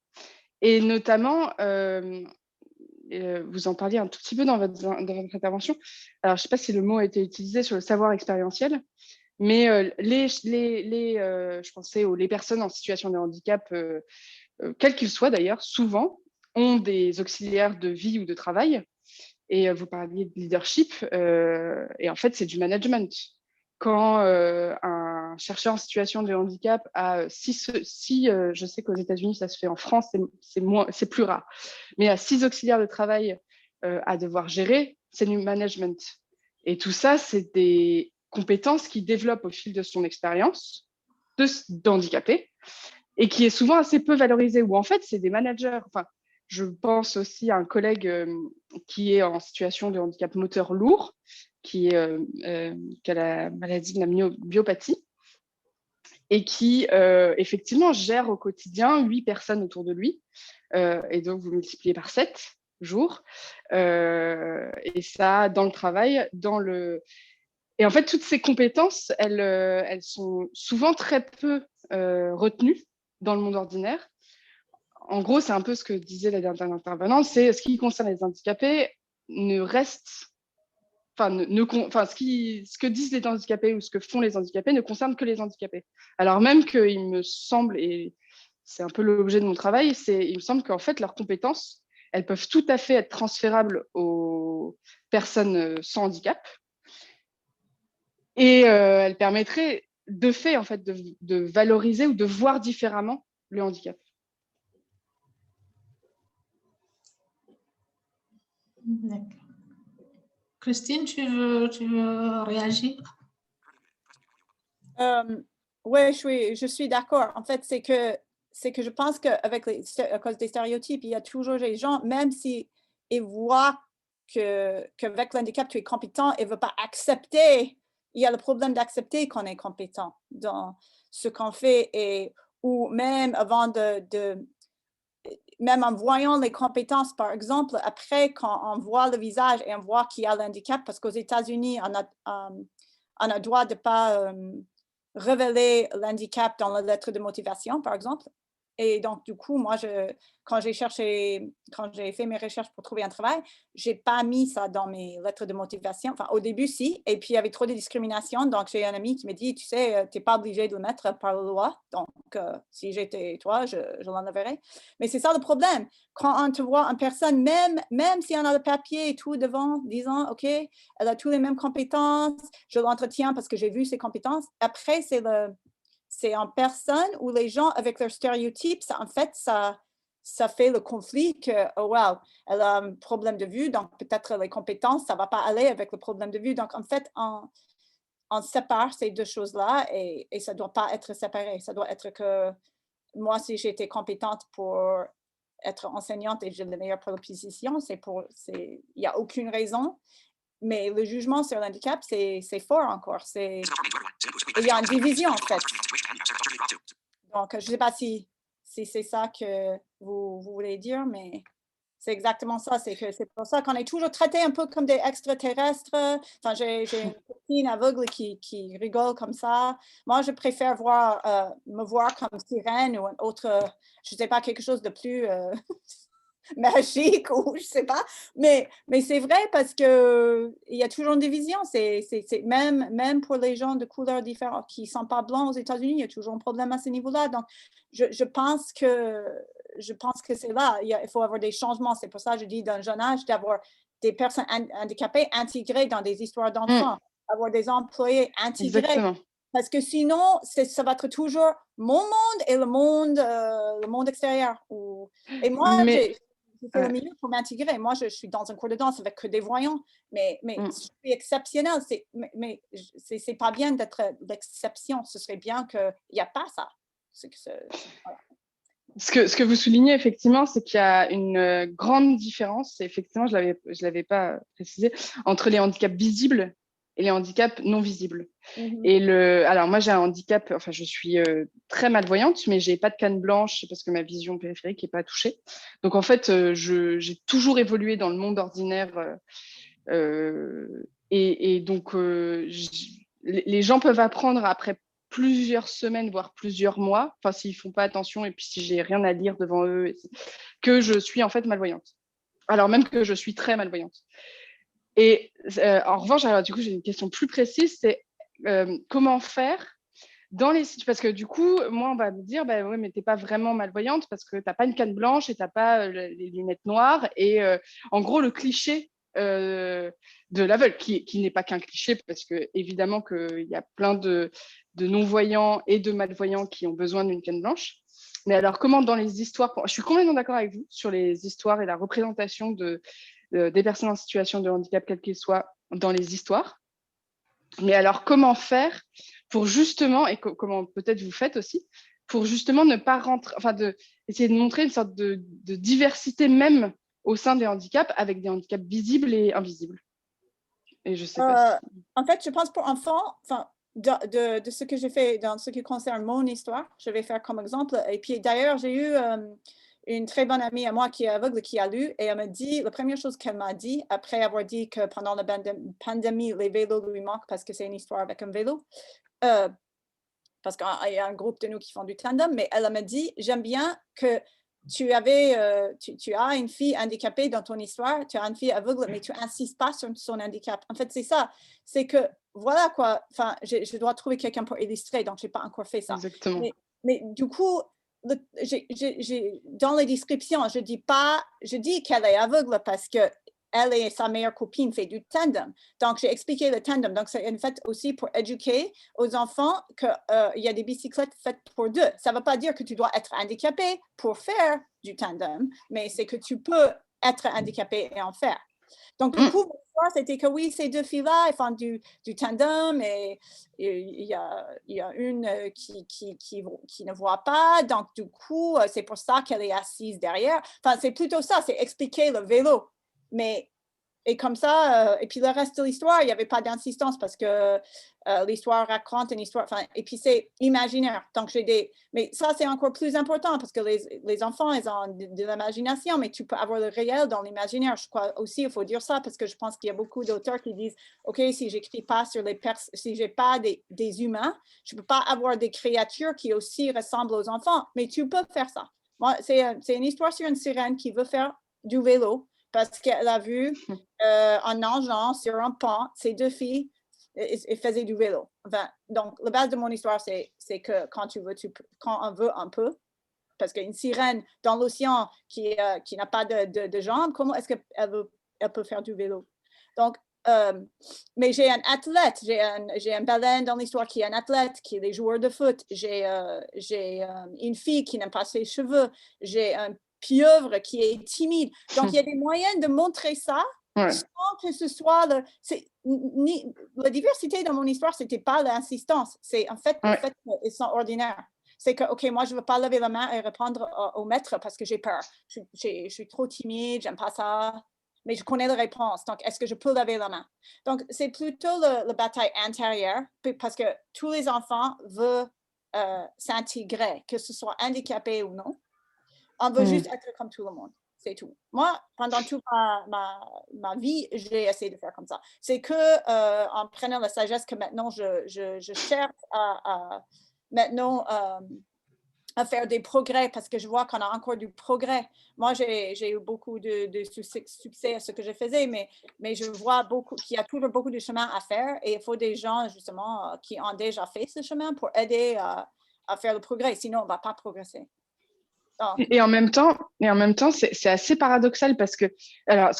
Et notamment, vous en parliez un tout petit peu dans votre intervention. Alors, je ne sais pas si le mot a été utilisé sur le savoir expérientiel, mais je pensais les personnes en situation de handicap, quels qu'ils soient d'ailleurs, souvent ont des auxiliaires de vie ou de travail. Et vous parliez de leadership, et en fait, c'est du management. Quand un chercheur en situation de handicap a je sais qu'aux États-Unis, ça se fait, en France, c'est plus rare, mais à 6 auxiliaires de travail à devoir gérer, c'est du management. Et tout ça, c'est des compétences qu'il développe au fil de son expérience d'handicapé et qui est souvent assez peu valorisée, où en fait, c'est des managers. Enfin, je pense aussi à un collègue qui est en situation de handicap moteur lourd, qui a la maladie de la myopathie et qui, effectivement, gère au quotidien 8 personnes autour de lui. Et donc, vous multipliez par 7 jours. Et ça, dans le travail, Et en fait, toutes ces compétences, elles sont souvent très peu retenues dans le monde ordinaire. En gros, c'est un peu ce que disait la dernière intervenante, c'est ce qui concerne les handicapés ne reste, ce que disent les handicapés ou ce que font les handicapés ne concerne que les handicapés. Alors même qu'il me semble, et c'est un peu l'objet de mon travail, il me semble qu'en fait, leurs compétences, elles peuvent tout à fait être transférables aux personnes sans handicap. Et elles permettraient de fait, en fait, de valoriser ou de voir différemment le handicap. D'accord. Christine, tu veux réagir? Oui, je suis d'accord. En fait, c'est que je pense qu'à cause des stéréotypes, il y a toujours des gens, même s'ils voient qu'avec l'handicap, tu es compétent, ils ne veulent pas accepter. Il y a le problème d'accepter qu'on est compétent. ce qu'on fait ou même avant même en voyant les compétences, par exemple, après, quand on voit le visage et on voit qu'il y a l'handicap, parce qu'aux États-Unis, on a droit de ne pas révéler l'handicap dans la lettre de motivation, par exemple. Et donc, du coup, moi, quand j'ai fait mes recherches pour trouver un travail, je n'ai pas mis ça dans mes lettres de motivation. Enfin, au début, si. Et puis, il y avait trop de discrimination. Donc, j'ai un ami qui me dit, tu sais, tu n'es pas obligé de le mettre par la loi. Donc, si j'étais toi, je l'enlèverais. Mais c'est ça le problème. Quand on te voit en personne, même si on a le papier et tout devant, disant, OK, elle a toutes les mêmes compétences, je l'entretiens parce que j'ai vu ses compétences. Après, c'est en personne où les gens, avec leurs stéréotypes, en fait, ça fait le conflit que, oh wow, elle a un problème de vue, donc peut-être les compétences, ça ne va pas aller avec le problème de vue. Donc, en fait, on sépare ces deux choses-là et ça ne doit pas être séparé. Ça doit être que moi, si j'étais compétente pour être enseignante et j'ai le meilleur pour la position, il n'y a aucune raison. Mais le jugement sur l'handicap, c'est fort encore. Il y a une division, en fait. Donc, je ne sais pas si c'est ça que vous voulez dire, mais c'est exactement ça. C'est pour ça qu'on est toujours traité un peu comme des extraterrestres. Enfin, j'ai une copine aveugle qui rigole comme ça. Moi, je préfère me voir comme sirène ou un autre, je ne sais pas, quelque chose de plus magique ou je sais pas, mais c'est vrai parce que il y a toujours une division. C'est même pour les gens de couleurs différentes qui sont pas blancs aux États-Unis, il y a toujours un problème à ce niveau-là. Donc, je pense que c'est là. Il faut avoir des changements. C'est pour ça que je dis d'un jeune âge d'avoir des personnes handicapées intégrées dans des histoires d'enfants, avoir des employés intégrés. Exactement. Parce que sinon, ça va être toujours mon monde et le monde extérieur. Et moi, j'ai fait le milieu pour m'intégrer. Moi, je suis dans un cours de danse avec que des voyants, mais je suis exceptionnelle. Mais c'est pas bien d'être l'exception. Ce serait bien qu'il n'y a pas ça. Voilà. Ce que vous soulignez, effectivement, c'est qu'il y a une grande différence, et effectivement, je l'avais pas précisé, entre les handicaps visibles et les handicaps non visibles. Alors, moi, j'ai un handicap, enfin, je suis très malvoyante, mais j'ai pas de canne blanche parce que ma vision périphérique n'est pas touchée. Donc, en fait, j'ai toujours évolué dans le monde ordinaire. Et donc, les gens peuvent apprendre après plusieurs semaines, voire plusieurs mois, enfin s'ils font pas attention et puis si j'ai rien à lire devant eux, que je suis en fait malvoyante. Alors même que je suis très malvoyante. Et en revanche, alors du coup, j'ai une question plus précise, c'est comment faire dans les situations, parce que du coup, moi, on va me dire, bah, ouais, mais t'es pas vraiment malvoyante parce que t'as pas une canne blanche et t'as pas les lunettes noires. Et en gros, le cliché de l'aveugle, qui n'est pas qu'un cliché, parce que évidemment qu'il y a plein de non-voyants et de malvoyants qui ont besoin d'une canne blanche. Mais alors, comment dans les histoires, je suis complètement d'accord avec vous sur les histoires et la représentation des personnes en situation de handicap, quel qu'il soit, dans les histoires. Mais alors, comment faire pour justement, et comment peut-être vous faites aussi, pour justement ne pas rentrer, enfin, essayer de montrer une sorte de diversité même au sein des handicaps, avec des handicaps visibles et invisibles. Et je sais pas si... En fait, je pense pour enfants, enfin, de ce que j'ai fait dans ce qui concerne mon histoire, je vais faire comme exemple. Et puis d'ailleurs, j'ai eu une très bonne amie à moi qui est aveugle qui a lu et elle m'a dit, la première chose qu'elle m'a dit, après avoir dit que pendant la pandémie, les vélos lui manquent parce que c'est une histoire avec un vélo, parce qu'il y a un groupe de nous qui font du tandem, mais elle m'a dit, j'aime bien que tu as une fille handicapée dans ton histoire, tu as une fille aveugle, mais tu n'insistes pas sur son handicap. En fait, c'est ça. C'est que, voilà quoi, enfin, je dois trouver quelqu'un pour illustrer, donc je n'ai pas encore fait ça. Exactement. Mais du coup, dans les descriptions, je dis qu'elle est aveugle parce que elle et sa meilleure copine font du tandem. Donc, j'ai expliqué le tandem. Donc, c'est en fait aussi pour éduquer aux enfants qu'il y a des bicyclettes faites pour deux. Ça ne veut pas dire que tu dois être handicapé pour faire du tandem, mais c'est que tu peux être handicapé et en faire. Donc, du coup, c'était que oui, ces deux filles-là, elles font du tandem et il y a une qui ne voit pas. Donc, du coup, c'est pour ça qu'elle est assise derrière. Enfin, c'est plutôt ça, c'est expliquer le vélo. Mais Et comme ça, et puis le reste de l'histoire, il n'y avait pas d'insistance parce que l'histoire raconte une histoire, et puis c'est imaginaire. Donc mais ça, c'est encore plus important parce que les enfants, ils ont de l'imagination, mais tu peux avoir le réel dans l'imaginaire. Je crois aussi, il faut dire ça parce que je pense qu'il y a beaucoup d'auteurs qui disent, OK, si j'écris pas sur si j'ai pas des humains, je peux pas avoir des créatures qui aussi ressemblent aux enfants, mais tu peux faire ça. Moi, c'est une histoire sur une sirène qui veut faire du vélo parce qu'elle a vu en nageant sur un pont, ces deux filles faisaient du vélo. Enfin, donc, la base de mon histoire, c'est que quand on veut un peu, parce qu'une sirène dans l'océan qui n'a pas de jambes, comment est-ce qu'elle peut faire du vélo? Donc, mais j'ai un athlète, j'ai un baleine dans l'histoire qui est un athlète, qui est des joueurs de foot. J'ai une fille qui n'aime pas ses cheveux. J'ai un pieuvre qui est timide. Donc, il y a des moyens de montrer ça sans que ce soit la diversité dans mon histoire, c'était pas l'insistance. C'est en fait le fait qu'ils sont ordinaires. C'est que, OK, moi, je ne veux pas lever la main et répondre au maître parce que j'ai peur. Je suis trop timide, j'aime pas ça. Mais je connais la réponse. Donc, est-ce que je peux lever la main? Donc, c'est plutôt la bataille intérieure parce que tous les enfants veulent s'intégrer, que ce soit handicapé ou non. On veut juste être comme tout le monde. C'est tout. Moi, pendant toute ma vie, j'ai essayé de faire comme ça. C'est que en prenant la sagesse que maintenant je cherche maintenant à faire des progrès parce que je vois qu'on a encore du progrès. Moi, j'ai eu beaucoup de succès à ce que je faisais, mais je vois qu'il y a toujours beaucoup de chemin à faire et il faut des gens, justement, qui ont déjà fait ce chemin pour aider à faire le progrès. Sinon, on ne va pas progresser. Et en même temps, c'est assez paradoxal parce que, alors,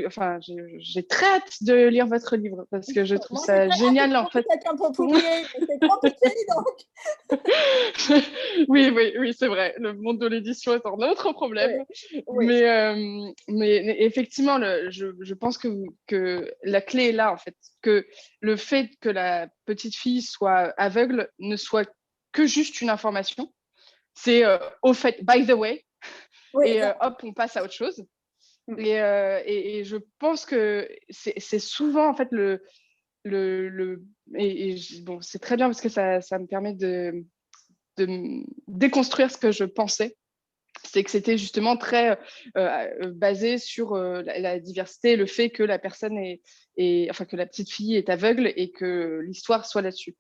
enfin, j'ai très hâte de lire votre livre parce que je trouve ça génial en fait. Quelqu'un pour publier, c'est compliqué donc. Oui, c'est vrai. Le monde de l'édition est un autre problème. Oui. Mais effectivement, je pense que la clé est là en fait, que le fait que la petite fille soit aveugle ne soit que juste une information. C'est au fait, by the way, et hop, on passe à autre chose. Et je pense que c'est souvent en fait bon, c'est très bien parce que ça me permet de déconstruire ce que je pensais. C'est que c'était justement très basé sur la diversité, le fait que la personne enfin que la petite fille est aveugle et que l'histoire soit là-dessus.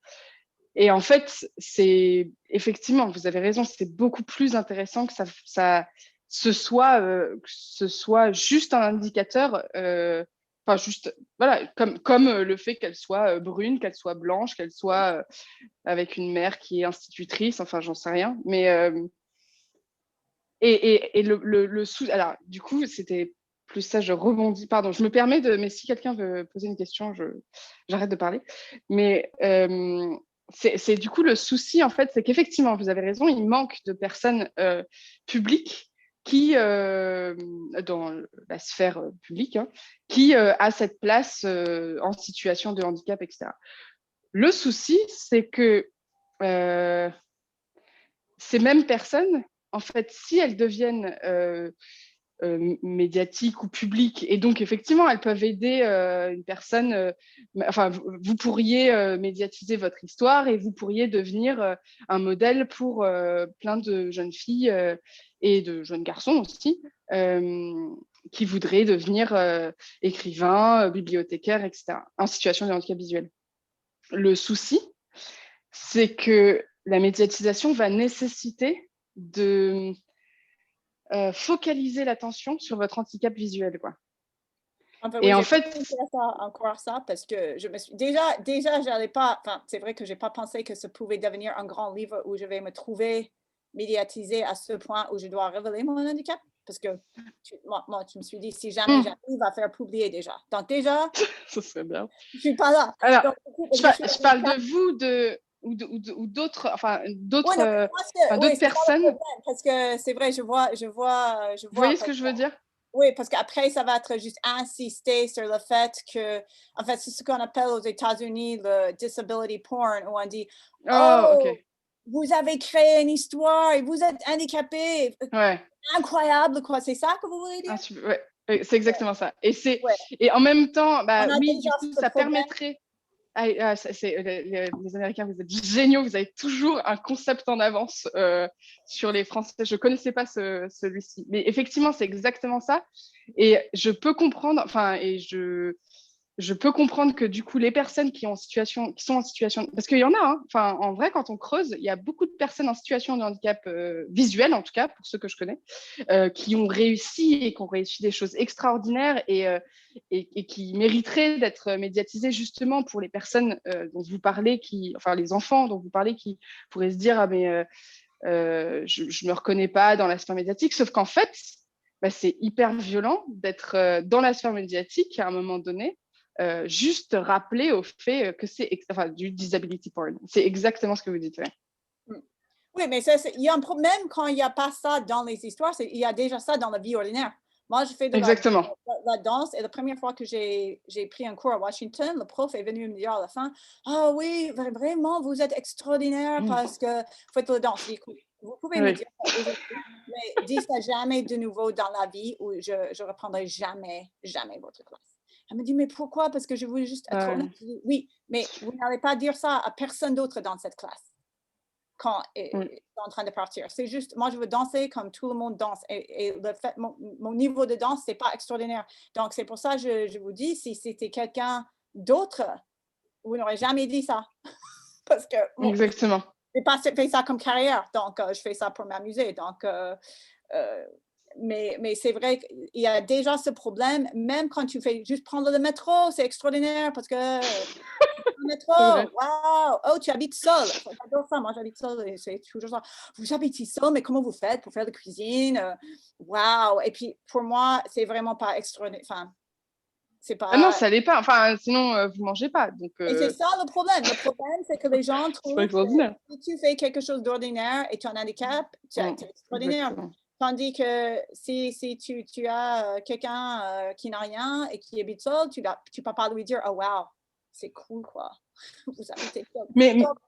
Et en fait, c'est effectivement, vous avez raison, c'est beaucoup plus intéressant que ce soit juste un indicateur, enfin juste, voilà, comme le fait qu'elle soit brune, qu'elle soit blanche, qu'elle soit avec une mère qui est institutrice, enfin j'en sais rien. Mais alors du coup, c'était plus ça, je rebondis. Pardon, je me permets mais si quelqu'un veut poser une question, j'arrête de parler. Mais c'est du coup le souci, en fait, c'est qu'effectivement, vous avez raison, il manque de personnes publiques qui, dans la sphère publique, qui a cette place en situation de handicap, etc. Le souci, c'est que ces mêmes personnes, en fait, si elles deviennent médiatiques ou publiques, et donc effectivement, elles peuvent aider une personne, enfin, vous pourriez médiatiser votre histoire et vous pourriez devenir un modèle pour plein de jeunes filles et de jeunes garçons aussi, qui voudraient devenir écrivains, bibliothécaires, etc., en situation de handicap visuel. Le souci, c'est que la médiatisation va nécessiter de focaliser l'attention sur votre handicap visuel, quoi. Enfin, et oui, en fait, encore ça parce que je me suis déjà j'allais pas. Enfin, c'est vrai que j'ai pas pensé que ça pouvait devenir un grand livre où je vais me trouver médiatisée à ce point où je dois révéler mon handicap. Parce que moi, tu me suis dit, si jamais j'arrive à faire publier déjà. Donc déjà, ce serait bien. Je suis pas là. Alors, donc, je parle de vous, ou d'autres, enfin d'autres, d'autres personnes. Parce que c'est vrai, je vois. Vous voyez ce que je veux dire? Oui, parce qu'après, ça va être juste insister sur le fait que, en fait, c'est ce qu'on appelle aux États-Unis le disability porn, où on dit, OK. Vous avez créé une histoire et vous êtes handicapé. Ouais. Incroyable, quoi. C'est ça que vous voulez dire? Ouais. C'est exactement ça. Ouais. Et en même temps, bah, On a oui, du déjà coup, ce ça problème. permettrait. Les Américains, vous êtes géniaux, vous avez toujours un concept en avance sur les Français. Je ne connaissais pas celui-ci. Mais effectivement, c'est exactement ça. Et je peux comprendre, je peux comprendre que du coup, les personnes qui sont en situation, parce qu'il y en a, hein, enfin, en vrai, quand on creuse, il y a beaucoup de personnes en situation de handicap visuel, en tout cas, pour ceux que je connais, qui ont réussi et qui ont réussi des choses extraordinaires et qui mériteraient d'être médiatisées justement pour les personnes dont vous parlez, enfin, les enfants dont vous parlez, qui pourraient se dire, ah, mais je ne me reconnais pas dans la sphère médiatique, sauf qu'en fait, bah, c'est hyper violent d'être dans la sphère médiatique à un moment donné. Juste rappeler au fait que c'est du disability porn. C'est exactement ce que vous dites. Ouais. Oui, mais il y a un problème quand il n'y a pas ça dans les histoires. Il y a déjà ça dans la vie ordinaire. Moi, je fais de la danse et la première fois que j'ai pris un cours à Washington, le prof est venu me dire à la fin, « Ah oui, vraiment, vous êtes extraordinaire parce que vous faites de la danse. » Vous pouvez me dire ça aujourd'hui, mais dis ça jamais de nouveau dans la vie où je ne reprendrai jamais votre classe. Elle me dit, mais pourquoi? Parce que je voulais juste être honnête. Oui, mais vous n'allez pas dire ça à personne d'autre dans cette classe quand est en train de partir. C'est juste, moi, je veux danser comme tout le monde danse. Et le fait, mon niveau de danse, c'est pas extraordinaire. Donc, c'est pour ça que je vous dis, si c'était quelqu'un d'autre, vous n'aurez jamais dit ça. Parce que exactement. je n'ai pas fait ça comme carrière. Donc, je fais ça pour m'amuser. Donc, mais c'est vrai qu'il y a déjà ce problème, même quand tu fais juste prendre le métro, c'est extraordinaire parce que le métro, waouh, oh, tu habites seul. J'adore ça, moi j'habite seul et c'est toujours ça. Vous habitez seul, mais comment vous faites pour faire de cuisine? Waouh, et puis pour moi, c'est vraiment pas extraordinaire. Enfin, c'est pas. Ah non, ça l'est pas. Enfin, sinon, vous mangez pas. Donc, Et c'est ça le problème. Le problème, c'est que les gens trouvent que si tu fais quelque chose d'ordinaire et tu as un handicap, tu es extraordinaire. Exactement. Tandis que si tu as quelqu'un qui n'a rien et qui habite seul, tu ne peux pas lui dire, oh wow, c'est cool quoi. Vous habitez seul.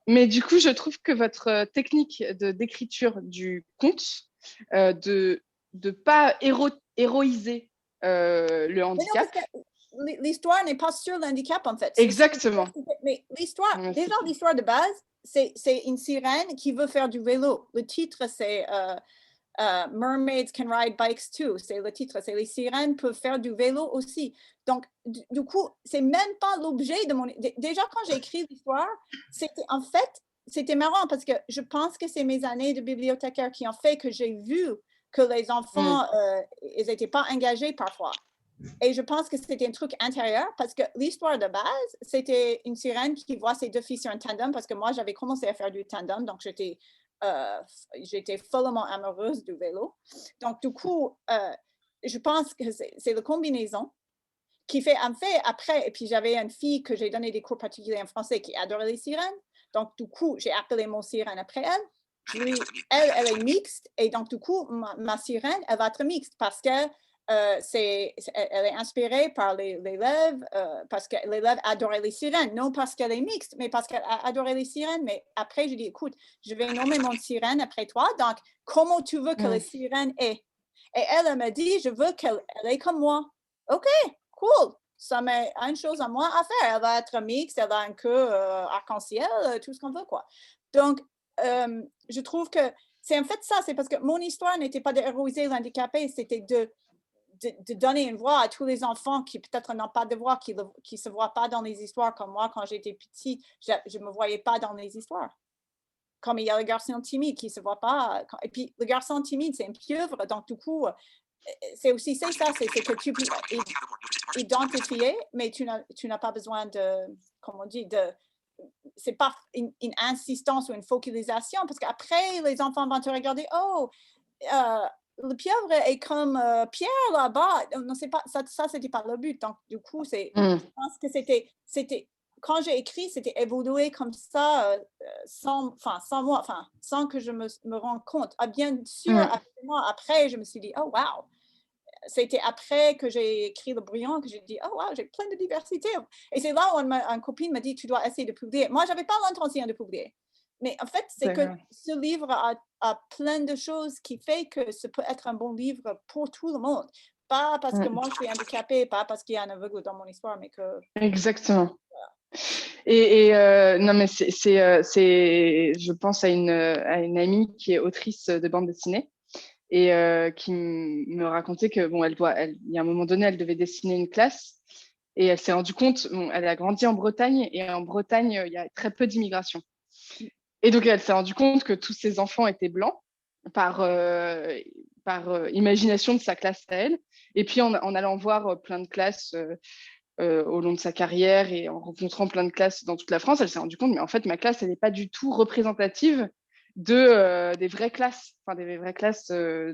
Mais du coup, je trouve que votre technique d'écriture du conte, de ne pas héroïser le handicap. L'histoire n'est pas sur le handicap en fait. Exactement. Mais l'histoire de base, c'est une sirène qui veut faire du vélo. Le titre, c'est Mermaids can ride bikes too. C'est le titre, c'est les sirènes peuvent faire du vélo aussi. Donc, du coup, c'est même pas l'objet de mon. Déjà, quand j'ai écrit l'histoire, c'était marrant parce que je pense que c'est mes années de bibliothécaire qui ont fait que j'ai vu que les enfants, ils n'étaient pas engagés parfois. Et je pense que c'était un truc intérieur parce que l'histoire de base, c'était une sirène qui voit ses deux filles sur un tandem parce que moi, j'avais commencé à faire du tandem, donc j'étais follement amoureuse du vélo. Donc, du coup, je pense que c'est la combinaison qui fait après, et puis j'avais une fille que j'ai donné des cours particuliers en français qui adorait les sirènes. Donc, du coup, j'ai appelé mon sirène après elle. Elle est mixte, et donc, du coup, ma sirène, elle va être mixte parce que elle est inspirée par l'élève parce que l'élève adorait les sirènes, non parce qu'elle est mixte, mais parce qu'elle adorait les sirènes. Mais après, je dis, écoute, je vais nommer mon sirène après toi, donc comment tu veux que la sirène est? Et elle m'a dit, je veux qu'elle est comme moi. OK, cool. Ça met une chose à moi à faire. Elle va être mixte, elle a un queue arc-en-ciel, tout ce qu'on veut, quoi. Donc, je trouve que c'est en fait ça, c'est parce que mon histoire n'était pas d'héroïser l'handicapé, c'était de donner une voix à tous les enfants qui peut-être n'ont pas de voix, qui ne se voient pas dans les histoires comme moi quand j'étais petite, je ne me voyais pas dans les histoires. Comme il y a le garçon timide qui ne se voit pas. Et puis le garçon timide, c'est un pieuvre, donc du coup, c'est aussi ça, c'est que tu peux identifier, mais tu n'as pas besoin de, comme on dit, c'est pas une insistance ou une focalisation, parce qu'après, les enfants vont te regarder, oh, le pieuvre est comme Pierre là-bas. Non, c'est pas, ça c'était pas le but. Donc, du coup, je pense que c'était quand j'ai écrit, c'était évolué comme ça, sans que je me rende compte. Ah, bien sûr, après, je me suis dit, oh, wow. C'était après que j'ai écrit Le Brillant que j'ai dit, oh, wow, j'ai plein de diversité. Et c'est là où une copine m'a dit, tu dois essayer de publier. Moi, je n'avais pas l'intention de publier. Mais en fait, c'est que ce livre a plein de choses qui fait que ce peut être un bon livre pour tout le monde. pas parce que moi je suis handicapée, pas parce qu'il y a un aveugle dans mon histoire, mais que... Exactement. Non, mais je pense à une amie qui est autrice de bande dessinée et qui me racontait que, bon, il y a un moment donné, elle devait dessiner une classe et elle s'est rendue compte, bon, elle a grandi en Bretagne et en Bretagne, il y a très peu d'immigration. Et donc, elle s'est rendue compte que tous ses enfants étaient blancs par imagination de sa classe à elle. Et puis, en allant voir plein de classes au long de sa carrière et en rencontrant plein de classes dans toute la France, elle s'est rendue compte, mais en fait, ma classe, elle n'est pas du tout représentative des vraies classes,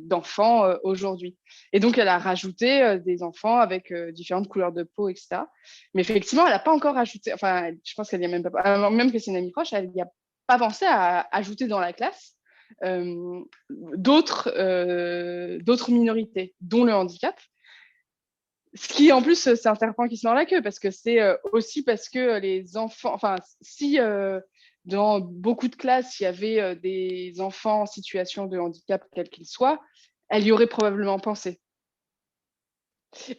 d'enfants aujourd'hui. Et donc, elle a rajouté des enfants avec différentes couleurs de peau, etc. Mais effectivement, elle n'a pas encore ajouté, enfin, je pense qu'elle n'y a même pas, alors même que c'est une amie proche, elle n'y a pas pensé à ajouter dans la classe d'autres minorités, dont le handicap. Ce qui, en plus, c'est un serpent qui se mord la queue, parce que c'est aussi parce que les enfants, enfin, si dans beaucoup de classes, il y avait des enfants en situation de handicap, quel qu'il soit, elle y aurait probablement pensé.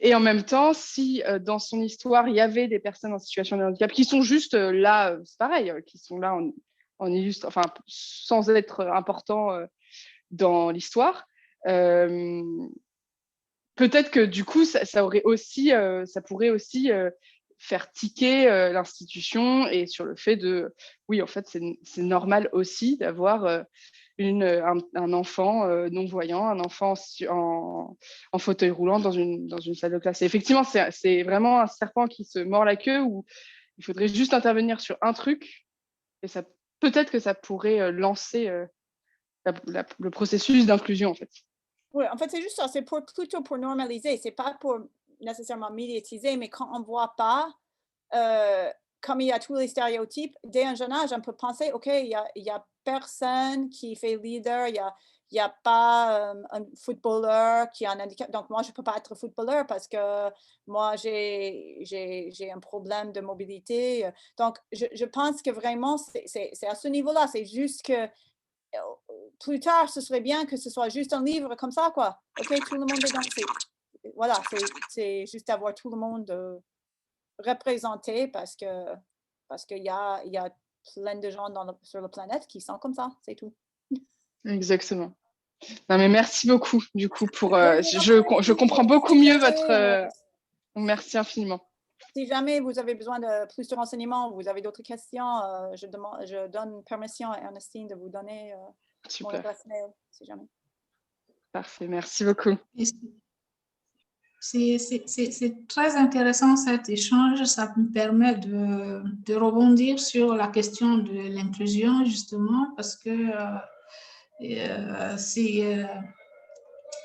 Et en même temps, si dans son histoire, il y avait des personnes en situation de handicap qui sont juste là, c'est pareil, qui sont là en illustre, enfin, sans être importants dans l'histoire, peut-être que du coup, ça pourrait aussi faire tiquer l'institution et sur le fait de, oui, en fait, c'est normal aussi d'avoir un enfant non-voyant, un enfant en fauteuil roulant dans une salle de classe. Et effectivement, c'est vraiment un serpent qui se mord la queue où il faudrait juste intervenir sur un truc et peut-être que ça pourrait lancer le processus d'inclusion, en fait. Oui, en fait, c'est juste ça, c'est plutôt pour normaliser, c'est pas pour nécessairement médiatiser, mais quand on voit pas, comme il y a tous les stéréotypes, dès un jeune âge, on peut penser, OK, il y a personne qui fait leader, il y a pas un footballeur qui a un handicap, donc moi, je peux pas être footballeur parce que moi, j'ai un problème de mobilité. Donc, je pense que vraiment, c'est à ce niveau-là, c'est juste que plus tard, ce serait bien que ce soit juste un livre comme ça, quoi. OK, tout le monde est dans... Voilà, c'est juste avoir tout le monde représenté parce qu'il y a plein de gens sur la planète qui sont comme ça, c'est tout. Exactement. Non, mais merci beaucoup, du coup, pour... je comprends beaucoup mieux votre... merci infiniment. Si jamais vous avez besoin de plus de renseignements, vous avez d'autres questions, je donne permission à Ernestine de vous donner mon adresse mail, si jamais. Parfait, merci beaucoup. C'est très intéressant cet échange, ça me permet de rebondir sur la question de l'inclusion, justement, parce que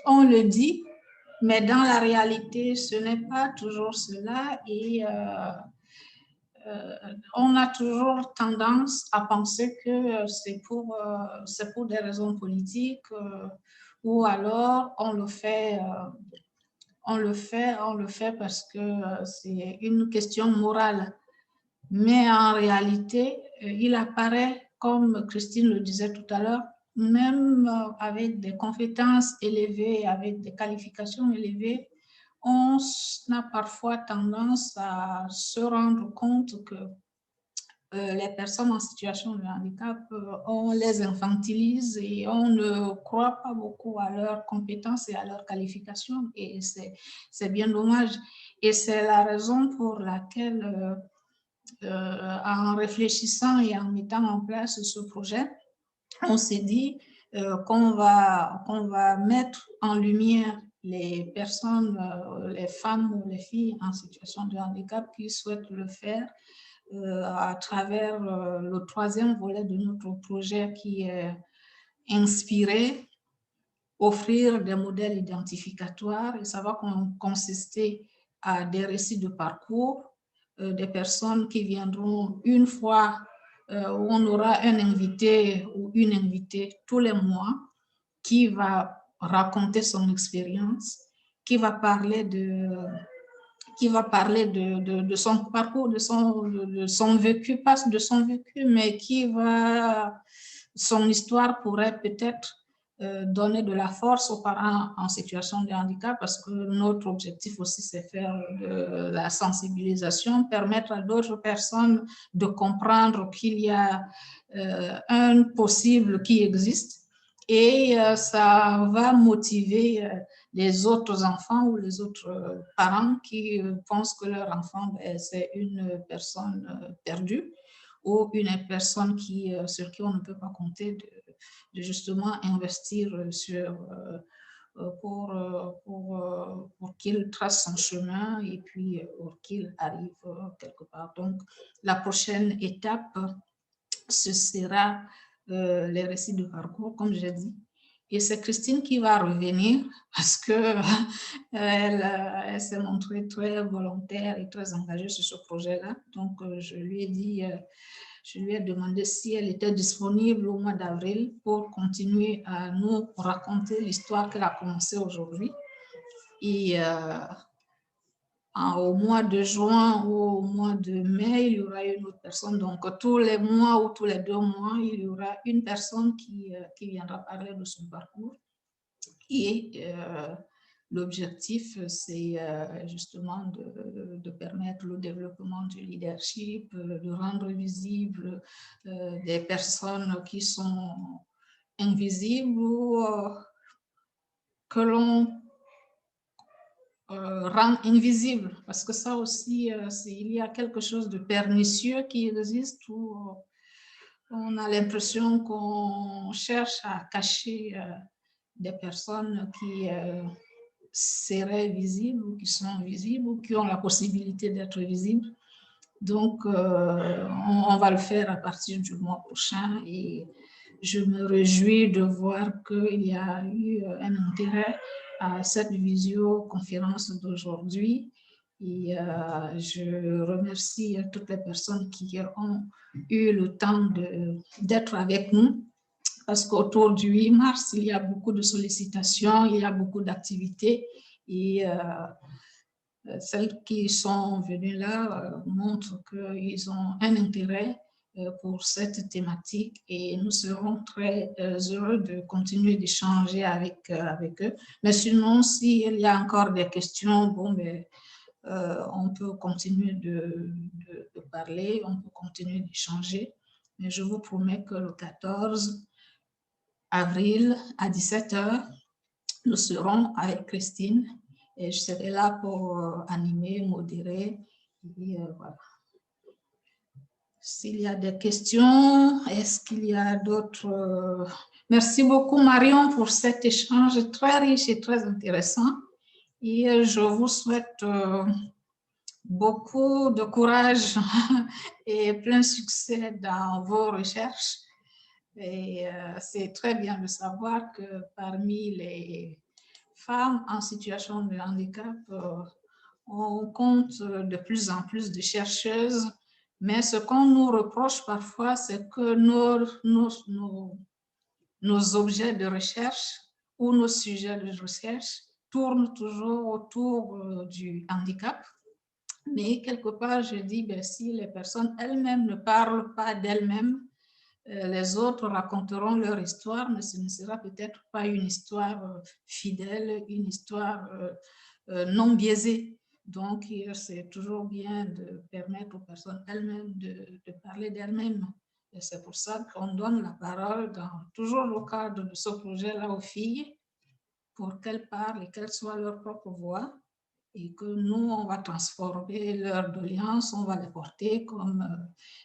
on le dit, mais dans la réalité, ce n'est pas toujours cela et on a toujours tendance à penser que c'est pour des raisons politiques ou alors on le fait parce que c'est une question morale. Mais en réalité, il apparaît, comme Christine le disait tout à l'heure, même avec des compétences élevées, avec des qualifications élevées, on a parfois tendance à se rendre compte que les personnes en situation de handicap, on les infantilise et on ne croit pas beaucoup à leurs compétences et à leurs qualifications. Et c'est bien dommage. Et c'est la raison pour laquelle, en réfléchissant et en mettant en place ce projet, on s'est dit qu'on va mettre en lumière les personnes, les femmes ou les filles en situation de handicap qui souhaitent le faire à travers le troisième volet de notre projet qui est inspiré, offrir des modèles identificatoires, et ça va consister à des récits de parcours, des personnes qui viendront une fois où on aura un invité ou une invitée tous les mois qui va raconter son expérience, qui va parler de son parcours, de son vécu, pas de son vécu, mais son histoire pourrait peut-être donner de la force aux parents en situation de handicap, parce que notre objectif aussi, c'est faire de la sensibilisation, permettre à d'autres personnes de comprendre qu'il y a un possible qui existe, et ça va motiver les autres enfants ou les autres parents qui pensent que leur enfant, c'est une personne perdue ou une personne sur qui on ne peut pas compter, de justement investir pour qu'il trace son chemin et puis pour qu'il arrive quelque part. Donc, la prochaine étape, ce sera les récits de parcours, comme j'ai dit. Et c'est Christine qui va revenir parce qu'elle elle s'est montrée très volontaire et très engagée sur ce projet-là. Donc, je lui ai dit... je lui ai demandé si elle était disponible au mois d'avril pour continuer à nous raconter l'histoire qu'elle a commencée aujourd'hui. Et au mois de juin ou au mois de mai, il y aura une autre personne. Donc, tous les mois ou tous les 2 mois, il y aura une personne qui viendra parler de son parcours. Et l'objectif, c'est justement de permettre le développement du leadership, de rendre visibles des personnes qui sont invisibles ou que l'on rend invisibles. Parce que ça aussi, il y a quelque chose de pernicieux qui existe où on a l'impression qu'on cherche à cacher des personnes qui seraient visibles ou qui sont visibles ou qui ont la possibilité d'être visibles. Donc, on va le faire à partir du mois prochain et je me réjouis de voir qu'il y a eu un intérêt à cette visioconférence d'aujourd'hui. Et je remercie toutes les personnes qui ont eu le temps d'être avec nous, parce qu'autour du 8 mars, il y a beaucoup de sollicitations, il y a beaucoup d'activités, et celles qui sont venues là montrent qu'ils ont un intérêt pour cette thématique, et nous serons très heureux de continuer d'échanger avec eux. Mais sinon, s'il y a encore des questions, bon, mais, on peut continuer de parler, on peut continuer d'échanger. Mais je vous promets que le 14 avril à 17h, nous serons avec Christine et je serai là pour animer, modérer. Et voilà. S'il y a des questions, est-ce qu'il y a d'autres... Merci beaucoup Marion pour cet échange très riche et très intéressant. Et je vous souhaite beaucoup de courage et plein succès dans vos recherches. Et c'est très bien de savoir que parmi les femmes en situation de handicap, on compte de plus en plus de chercheuses, mais ce qu'on nous reproche parfois, c'est que nos objets de recherche ou nos sujets de recherche tournent toujours autour du handicap. Mais quelque part, je dis, ben, si les personnes elles-mêmes ne parlent pas d'elles-mêmes, les autres raconteront leur histoire, mais ce ne sera peut-être pas une histoire fidèle, une histoire non biaisée. Donc, c'est toujours bien de permettre aux personnes elles-mêmes de parler d'elles-mêmes. Et c'est pour ça qu'on donne la parole dans toujours le cadre de ce projet-là aux filles, pour qu'elles parlent et qu'elles soient leur propre voix, et que nous, on va transformer leurs doléances, on va les porter comme,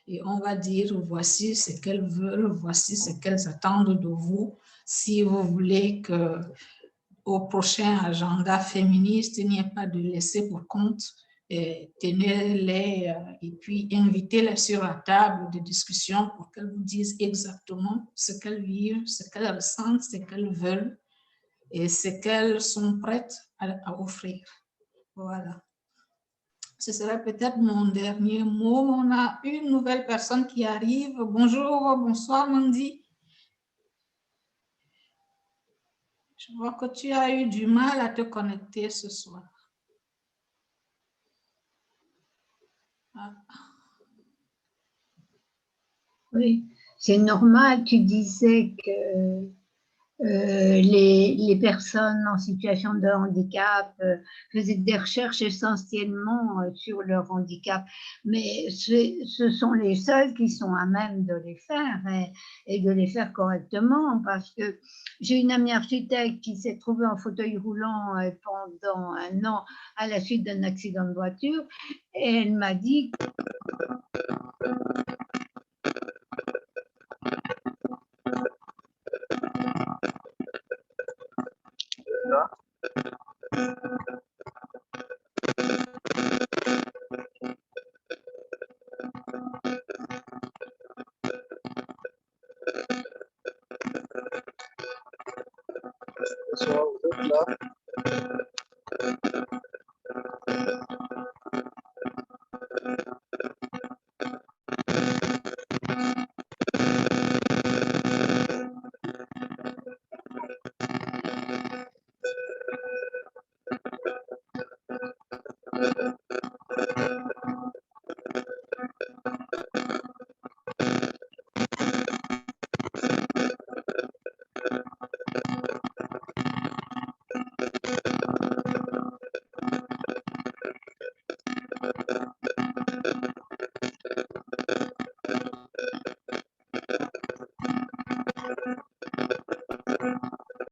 et on va dire, voici ce qu'elles veulent, voici ce qu'elles attendent de vous. Si vous voulez qu'au prochain agenda féministe, il n'y ait pas de laisser pour compte, tenez-les et puis invitez-les sur la table de discussion pour qu'elles vous disent exactement ce qu'elles vivent, ce qu'elles ressentent, ce qu'elles veulent et ce qu'elles sont prêtes à offrir. Voilà. Ce serait peut-être mon dernier mot. On a une nouvelle personne qui arrive. Bonjour, bonsoir Mandy. Je vois que tu as eu du mal à te connecter ce soir. Ah. Oui, c'est normal. Tu disais que les personnes en situation de handicap faisaient des recherches essentiellement sur leur handicap, mais ce sont les seuls qui sont à même de les faire et de les faire correctement, parce que j'ai une amie architecte qui s'est trouvée en fauteuil roulant pendant 1 an à la suite d'un accident de voiture, et elle m'a dit Bonsoir, vous êtes là?